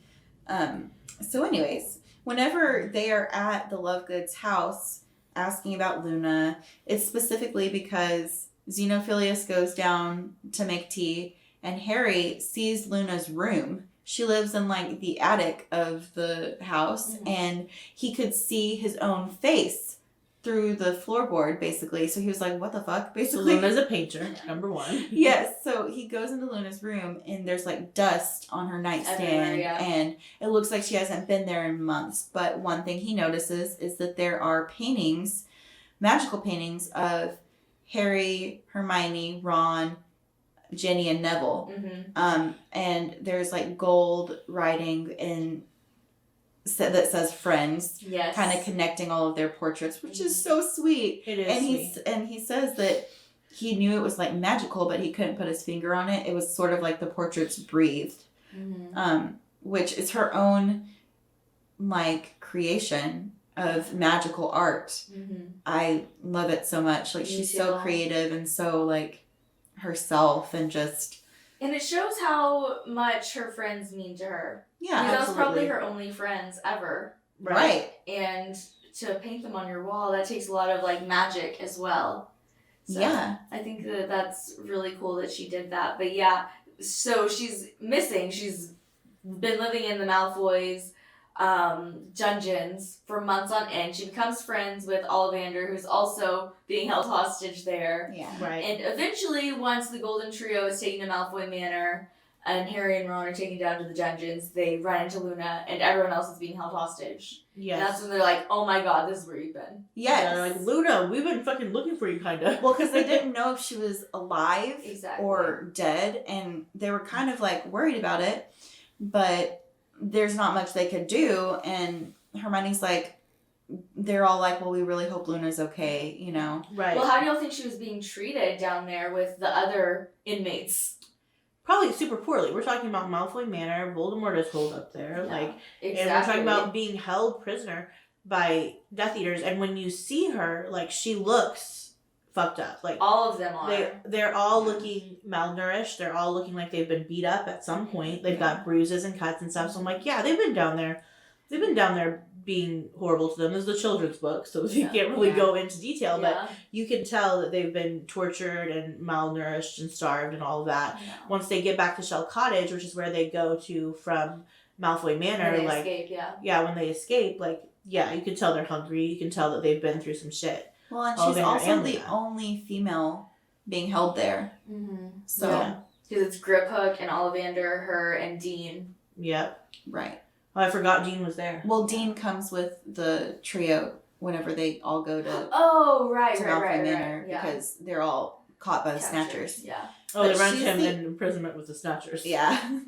So anyways, whenever they are at the Lovegood's house asking about Luna, it's specifically because Xenophilius goes down to make tea and Harry sees Luna's room. She lives in like the attic of the house and he could see his own face through the floorboard basically. So he was like, what the fuck? So Basically. Luna's a painter, number one. Yes, so he goes into Luna's room and there's like dust on her nightstand Everywhere, yeah. and it looks like she hasn't been there in months. But one thing he notices is that there are paintings, magical paintings of Harry, Hermione, Ron, Ginny, and Neville. And there's like gold writing that says friends, Yes. kind of connecting all of their portraits, which is so sweet. It is And sweet. he says that he knew it was like magical, but he couldn't put his finger on it. It was sort of like the portraits breathed, which is her own like creation of magical art. I love it so much. Like Me she's too. so creative and so like herself and just And it shows how much her friends mean to her. yeah, Because that was probably absolutely. her only friends ever. right. And to paint them on your wall, that takes a lot of like magic as well. So Yeah. I think that that's really cool that she did that. But yeah, so she's missing. She's been living in the Malfoys' dungeons for months on end. She becomes friends with Ollivander, who's also being held hostage there. Yeah. Right. And eventually, once the Golden Trio is taken to Malfoy Manor, and Harry and Ron are taken down to the dungeons, they run into Luna, and everyone else is being held hostage. And Yes. that's when they're like, oh my god, this is where you've been. Yes. Yeah, they're like, Luna, we've been fucking looking for you, kinda. Well, because they didn't know if she was alive Exactly. or dead, and they were kind of like worried about it, but there's not much they could do. And Hermione's like, they're all like, well, we really hope Luna's okay, you know? Right. Well, how do y'all think she was being treated down there with the other inmates? Probably super poorly. We're talking about Malfoy Manor. Voldemort is holed up there. Yeah, Like, exactly. and we're talking about being held prisoner by Death Eaters. And when you see her, like, she looks fucked up. Like, all of them are. they're all looking malnourished. They're all looking like they've been beat up at some point. They've got bruises and cuts and stuff. So I'm like, yeah, they've been down there. They've been down there being horrible to them. This is a children's book, so you can't really go into detail, but you can tell that they've been tortured and malnourished and starved and all of that. Yeah. Once they get back to Shell Cottage, which is where they go to from Malfoy Manor, When they like escape, when they escape, like you can tell they're hungry. You can tell that they've been through some shit. Well, and Oh, she's there, also and the Luna. only female being held there. So, Yeah. Because it's Griphook and Ollivander, her, and Dean. Yep. right. Oh, I forgot Dean was there. Well, Dean comes with the trio whenever they all go to Oh, right, Malfoy Manor right. Yeah. because they're all caught by the Captured. Snatchers. Yeah. Oh, But they run she's him the- in imprisonment with the Snatchers. Yeah.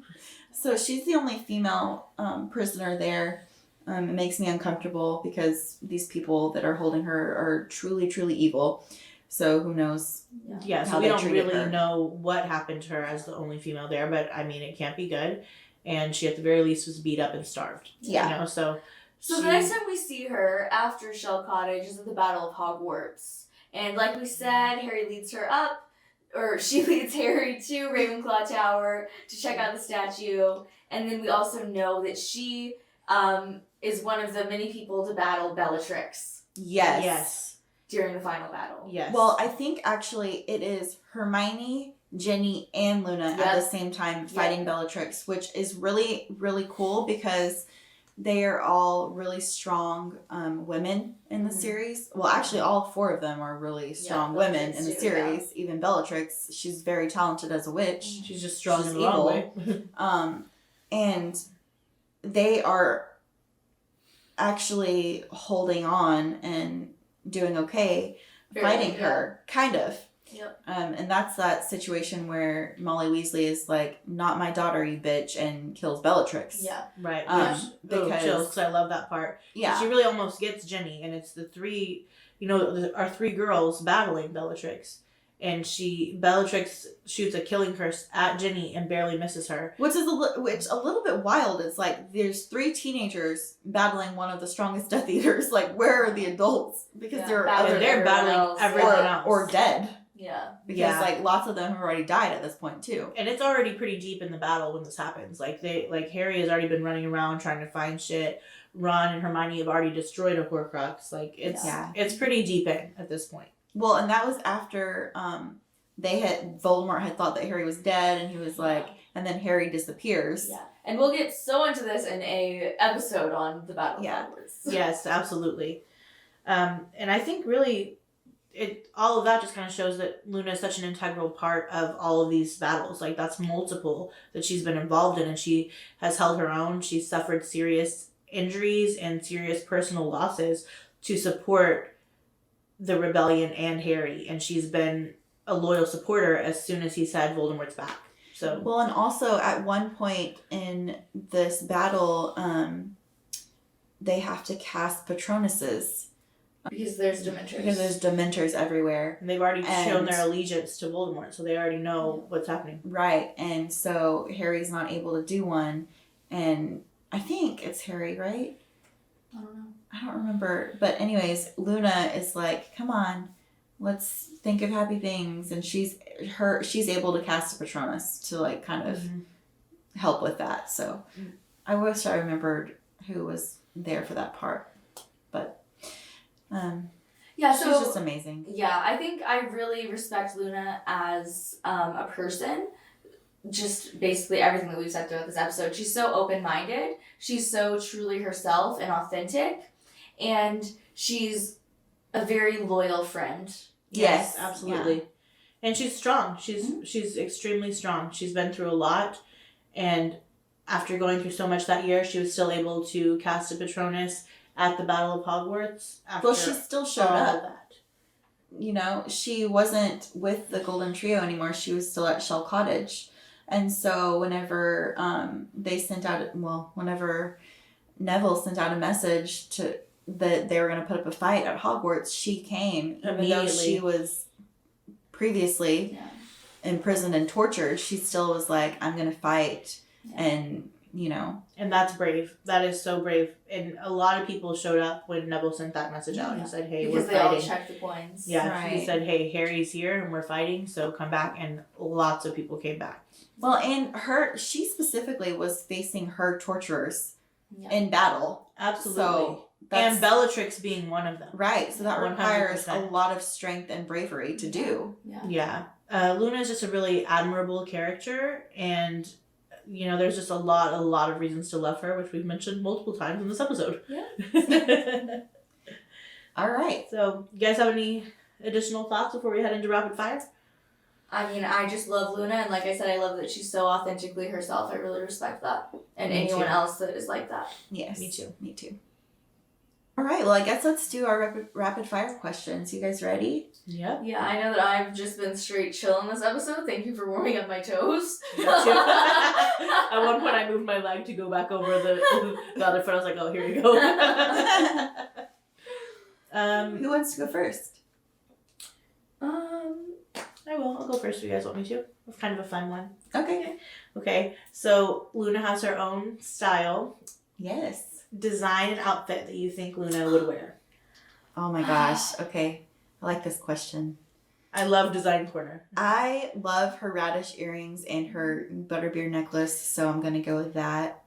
So she's the only female prisoner there. It makes me uncomfortable because these people that are holding her are truly, truly evil. So who knows? Yeah, so How we they don't treated really her. know what happened to her as the only female there, but I mean, it can't be good. And she, at the very least, was beat up and starved. Yeah. You know, so. So the next time we see her after Shell Cottage is at the Battle of Hogwarts. And like we said, Harry leads her up, or she leads Harry to Ravenclaw Tower to check out the statue. And then we also know that she is one of the many people to battle Bellatrix Yes. Yes. during the final battle. Yes. Well, I think actually it is Hermione, Ginny, and Luna at the same time fighting Bellatrix, which is really, really cool because they are all really strong women in the series. Well, actually, all four of them are really strong women in the Bellatrix too, series. Even Bellatrix, she's very talented as a witch. she's just strong she's in the wrong evil. way. And they are actually holding on and doing okay, fighting her, kind of. Yep. And that's that situation where Molly Weasley is like, "Not my daughter, you bitch," and kills Bellatrix. Yeah. Right. Because- Because I love that part. Yeah. She really almost gets Ginny, and it's the three, our three girls battling Bellatrix. and Bellatrix shoots a killing curse at Ginny and barely misses her. Which is a little bit wild. It's like there's 3 teenagers battling one of the strongest Death Eaters. Like, where are the adults? Because they're battling everyone else. Or dead. Yeah. Because like lots of them have already died at this point too. And it's already pretty deep in the battle when this happens. Like Harry has already been running around trying to find shit. Ron and Hermione have already destroyed a Horcrux. Like it's pretty deep in at this point. Well, and that was after Voldemort had thought that Harry was dead, and he was like, and then Harry disappears. Yeah, and we'll get so into this in a episode on the Battle of Hogwarts. Yes, absolutely. And I think really, all of that just kind of shows that Luna is such an integral part of all of these battles. Like, that's multiple that she's been involved in, and she has held her own. She's suffered serious injuries and serious personal losses to support the rebellion and Harry, and she's been a loyal supporter as soon as he said Voldemort's back. So well, and also at one point in this battle, they have to cast Patronuses because there's Dementors. Because there's Dementors everywhere, and they've already shown their allegiance to Voldemort, so they already know what's happening. Right, and so Harry's not able to do one, and I think it's Harry, right? I don't know. I don't remember. But anyways, Luna is like, come on, let's think of happy things. And she's able to cast a Patronus to like kind of help with that. So I wish I remembered who was there for that part. But yeah, she's so just amazing. Yeah, I think I really respect Luna as a person. Just basically everything that we've said throughout this episode. She's so open-minded. She's so truly herself and authentic. And she's a very loyal friend. Yes, absolutely. Yeah. And she's strong. She's extremely strong. She's been through a lot. And after going through so much that year, she was still able to cast a Patronus at the Battle of Hogwarts. Well, she still showed up. You know, she wasn't with the Golden Trio anymore. She was still at Shell Cottage. And so whenever whenever Neville sent out a message that they were going to put up a fight at Hogwarts, she came. Even though she was previously imprisoned and tortured, she still was like, I'm going to fight. Yeah. And, you know. And that's brave. That is so brave. And a lot of people showed up when Neville sent that message out. He said, hey, because we're fighting. Because they all checked the coins. Yeah, right. He said, hey, Harry's here and we're fighting, so come back. And lots of people came back. Well, and she specifically was facing her torturers in battle. Absolutely. So and Bellatrix being one of them. Right. So that requires 100%. A lot of strength and bravery to do. Yeah. Luna is just a really admirable character, and you know, there's just a lot of reasons to love her, which we've mentioned multiple times in this episode. Yeah. All right. So, you guys have any additional thoughts before we head into rapid fire? I mean, I just love Luna, and like I said, I love that she's so authentically herself. I really respect that. And anyone else that is like that. Yes. Me too. Me too. All right, well, I guess let's do our rapid fire questions. You guys ready? Yep. Yeah, I know that I've just been straight chilling this episode. Thank you for warming up my toes. At one point, I moved my leg to go back over the other foot. I was like, oh, here you go. Who wants to go first? I will. I'll go first if you guys want me to. It's kind of a fun one. Okay. So, Luna has her own style. Yes. Design an outfit that you think Luna would wear. Oh my gosh. Okay. I like this question. I love Design Corner. I love her radish earrings and her butterbeer necklace, so I'm going to go with that.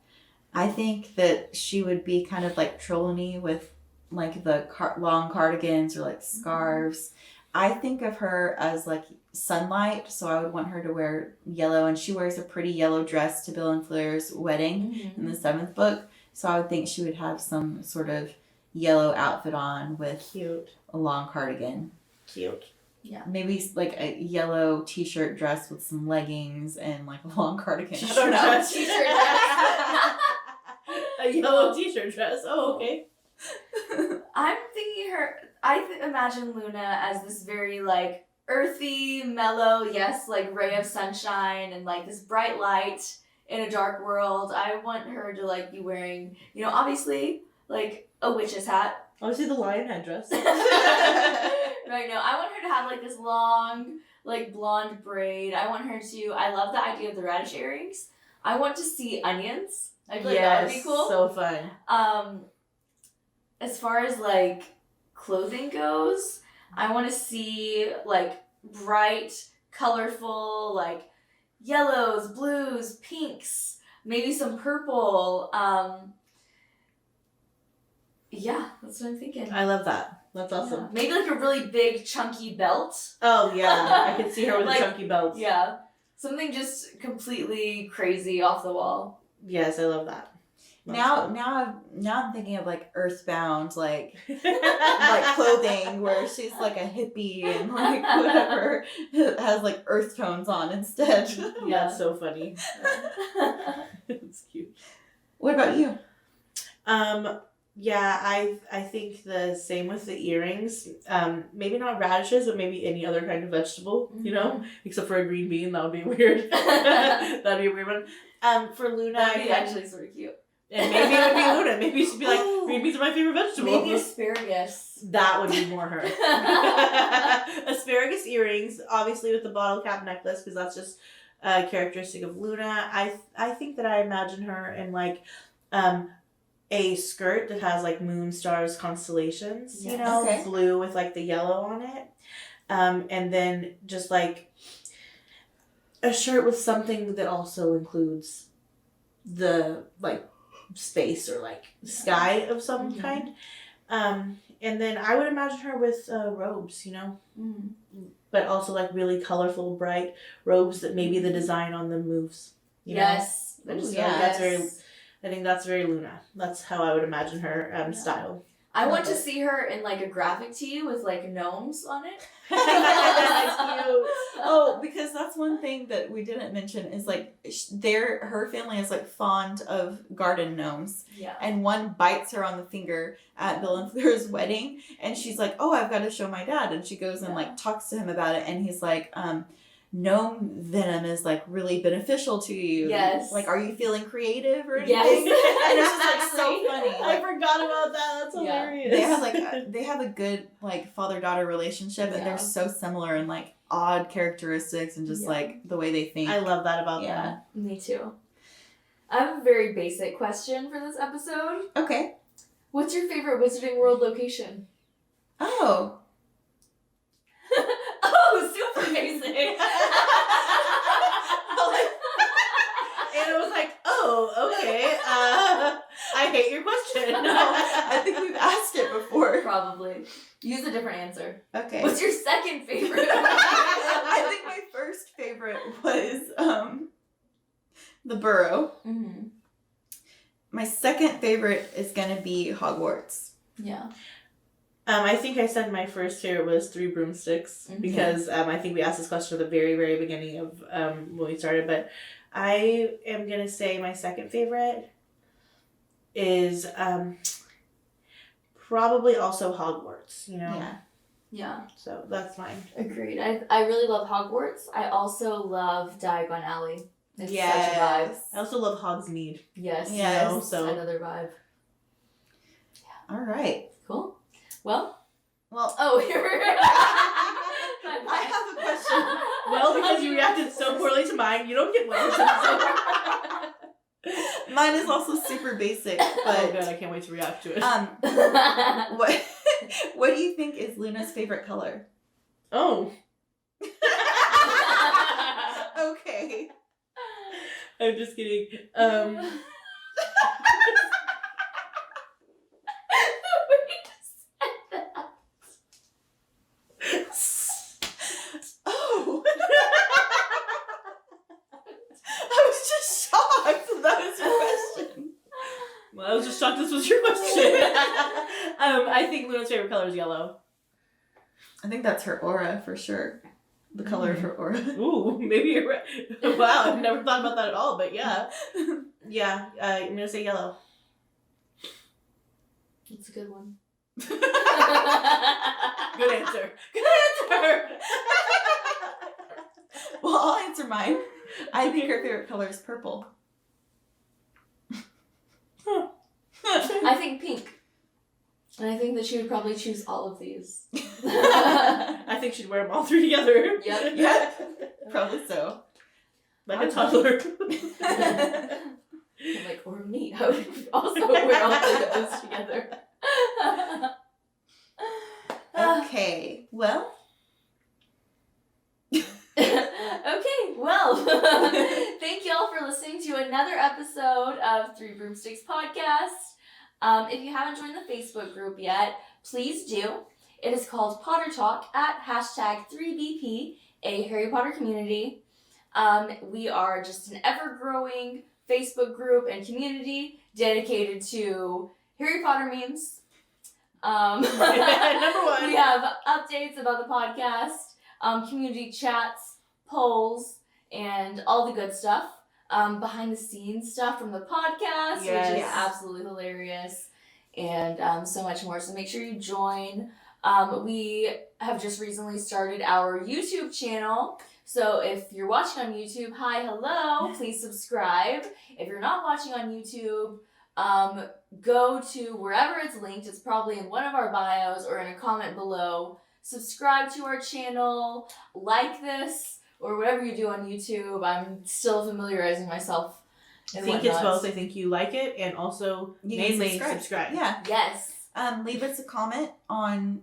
I think that she would be kind of like Trelawney with like the long cardigans or like scarves. I think of her as like sunlight, so I would want her to wear yellow, and she wears a pretty yellow dress to Bill and Fleur's wedding in the 7th book. So I would think she would have some sort of yellow outfit on with a long cardigan. Cute. Yeah. Maybe like a yellow t-shirt dress with some leggings and like a long cardigan. I don't know. T-shirt dress. A yellow t-shirt dress. Oh, okay. I'm thinking imagine Luna as this very like earthy, mellow, like ray of sunshine and like this bright light in a dark world. I want her to like be wearing, you know, obviously like a witch's hat. Obviously the lion headdress. right now. I want her to have like this long, like blonde braid. I love the idea of the radish earrings. I want to see onions. I feel like that would be cool. So fun. As far as like clothing goes, I want to see like bright, colorful, like yellows, blues, pinks, maybe some purple. Yeah, that's what I'm thinking. I love that. That's awesome. Yeah. Maybe like a really big chunky belt. Oh yeah, I could see her with Like, a chunky belt. Yeah. Something just completely crazy off the wall. Yes, I love that. Now I'm thinking of like Earthbound, like clothing where she's like a hippie and like whatever has like earth tones on instead. Yeah, it's so funny. It's cute. What about you? Yeah, I think the same with the earrings. Maybe not radishes, but maybe any other kind of vegetable, you know? Except for a green bean, that would be weird. That'd be a weird one. For Luna, That'd be actually sort of cute. And maybe it would be Luna. Maybe she'd be like, green beans are my favorite vegetable. Maybe asparagus. That would be more her. Asparagus earrings, obviously with the bottle cap necklace, because that's just a characteristic of Luna. I think that I imagine her in like a skirt that has like moon, stars, constellations, you know, Okay. blue with like the yellow on it. And then just like a shirt with something that also includes the like space or like sky of some kind. And then I would imagine her with robes, you know, but also like really colorful, bright robes that maybe the design on them moves. You Yes. know? I just Ooh, feel like that's very. yes. I think that's very Luna. That's how I would imagine her style. I want Love to it. see her in like a graphic tee with like gnomes on it. That's cute. Oh, because that's one thing that we didn't mention is like her family is like fond of garden gnomes, Yeah. and one bites her on the finger at Bill and Fleur's wedding, and she's like, "Oh, I've got to show my dad," and she goes and like talks to him about it, and he's like, gnome venom is like really beneficial to you. Yes. Like, are you feeling creative or anything? Yes. And it's just like so funny. I Like, forgot about that. That's Yeah. hilarious. they have a good like father-daughter relationship, and Yeah. they're so similar in like odd characteristics and just Yeah. like the way they think. I love that about Yeah. them. Me too. I have a very basic question for this episode. Okay. What's your favorite Wizarding World location? Oh. Oh, super basic. And I was like, oh, okay. I hate your question. No, I think we've asked it before. Probably. Use a different answer. Okay. What's your second favorite? I think my first favorite was the Burrow. Mm-hmm. My second favorite is gonna be Hogwarts. Yeah. I think I said my first favorite was Three Broomsticks Mhm. because I think we asked this question at the very, very beginning of when we started. But I am going to say my second favorite is probably also Hogwarts, you know? Yeah. Yeah. So that's mine. Agreed. I really love Hogwarts. I also love Diagon Alley. It's such a vibe. I also love Hogsmeade. Yes. Yes. You know, so Another vibe. All right. Cool. Well. Well, Oh, here. I have a question. well, because you reacted so poorly to mine, you don't get one. Mine is also super basic, Oh but god, I can't wait to react to it. what do you think is Luna's favorite color? Oh, Okay. I'm just kidding. Oh. I was just shocked that was your question. Well, I was just shocked this was your question. I think Luna's favorite color is yellow. I think that's her aura for sure. The color of her aura. Ooh, maybe you're right. Wow, I've never thought about that at all, but yeah. Yeah, I'm gonna say yellow. That's a good one. Good answer. Good answer! Well, I'll answer mine. I think her favorite color is purple. I think pink. And I think that she would probably choose all of these. I think she'd wear them all three together. Yep. Yep. Probably so. Like a toddler. I'm like, or me. I would also wear all three of those together. Okay, well. Okay, well, thank you all for listening to another episode of Three Broomsticks Podcast. If you haven't joined the Facebook group yet, please do. It is called Potter Talk at #3BP, a Harry Potter community. We are just an ever-growing Facebook group and community dedicated to Harry Potter memes. Number one. We have updates about the podcast, community chats, polls, and all the good stuff. Behind the scenes stuff from the podcast, Yes. which is absolutely hilarious, and so much more. So make sure you join. We have just recently started our YouTube channel. So if you're watching on YouTube, hi, hello, please subscribe. If you're not watching on YouTube, go to wherever it's linked. It's probably in one of our bios or in a comment below. Subscribe to our channel, like this, or whatever you do on YouTube. I'm still familiarizing myself. I think it's both. I think you like it and also mainly subscribe. Yeah. Yes. Leave us a comment on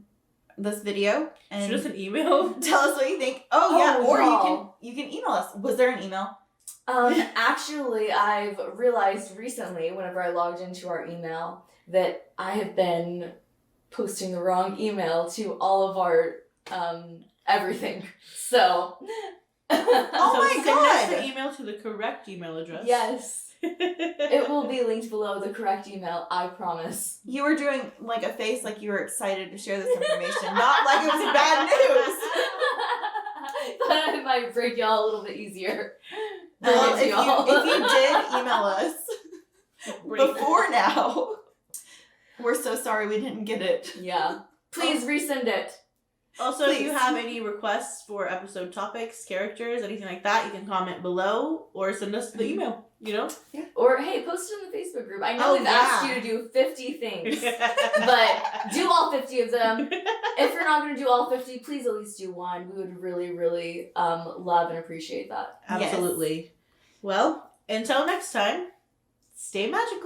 this video and Shoot us an email. tell us what you think. Oh yeah, or y'all. you can email us. Was there an email? Actually, I've realized recently, whenever I logged into our email, that I have been posting the wrong email to all of our everything. So. Oh my send God. us the email to the correct email address. Yes. It will be linked below the correct email, I promise. You were doing like a face like you were excited to share this information, not like it was bad news. Thought it might break y'all a little bit easier. Well, Than if y'all. you did email us before now, we're so sorry we didn't get it. Yeah. Please resend it. Also, if you Please. have any requests for episode topics, characters, anything like that, you can comment below or send us the email, you know? Or, hey, post it in the Facebook group. I know Oh, we've asked yeah. you to do 50 things, but do all 50 of them. If you're not going to do all 50, please at least do one. We would really, really love and appreciate that. Absolutely. Well, until next time, stay magical.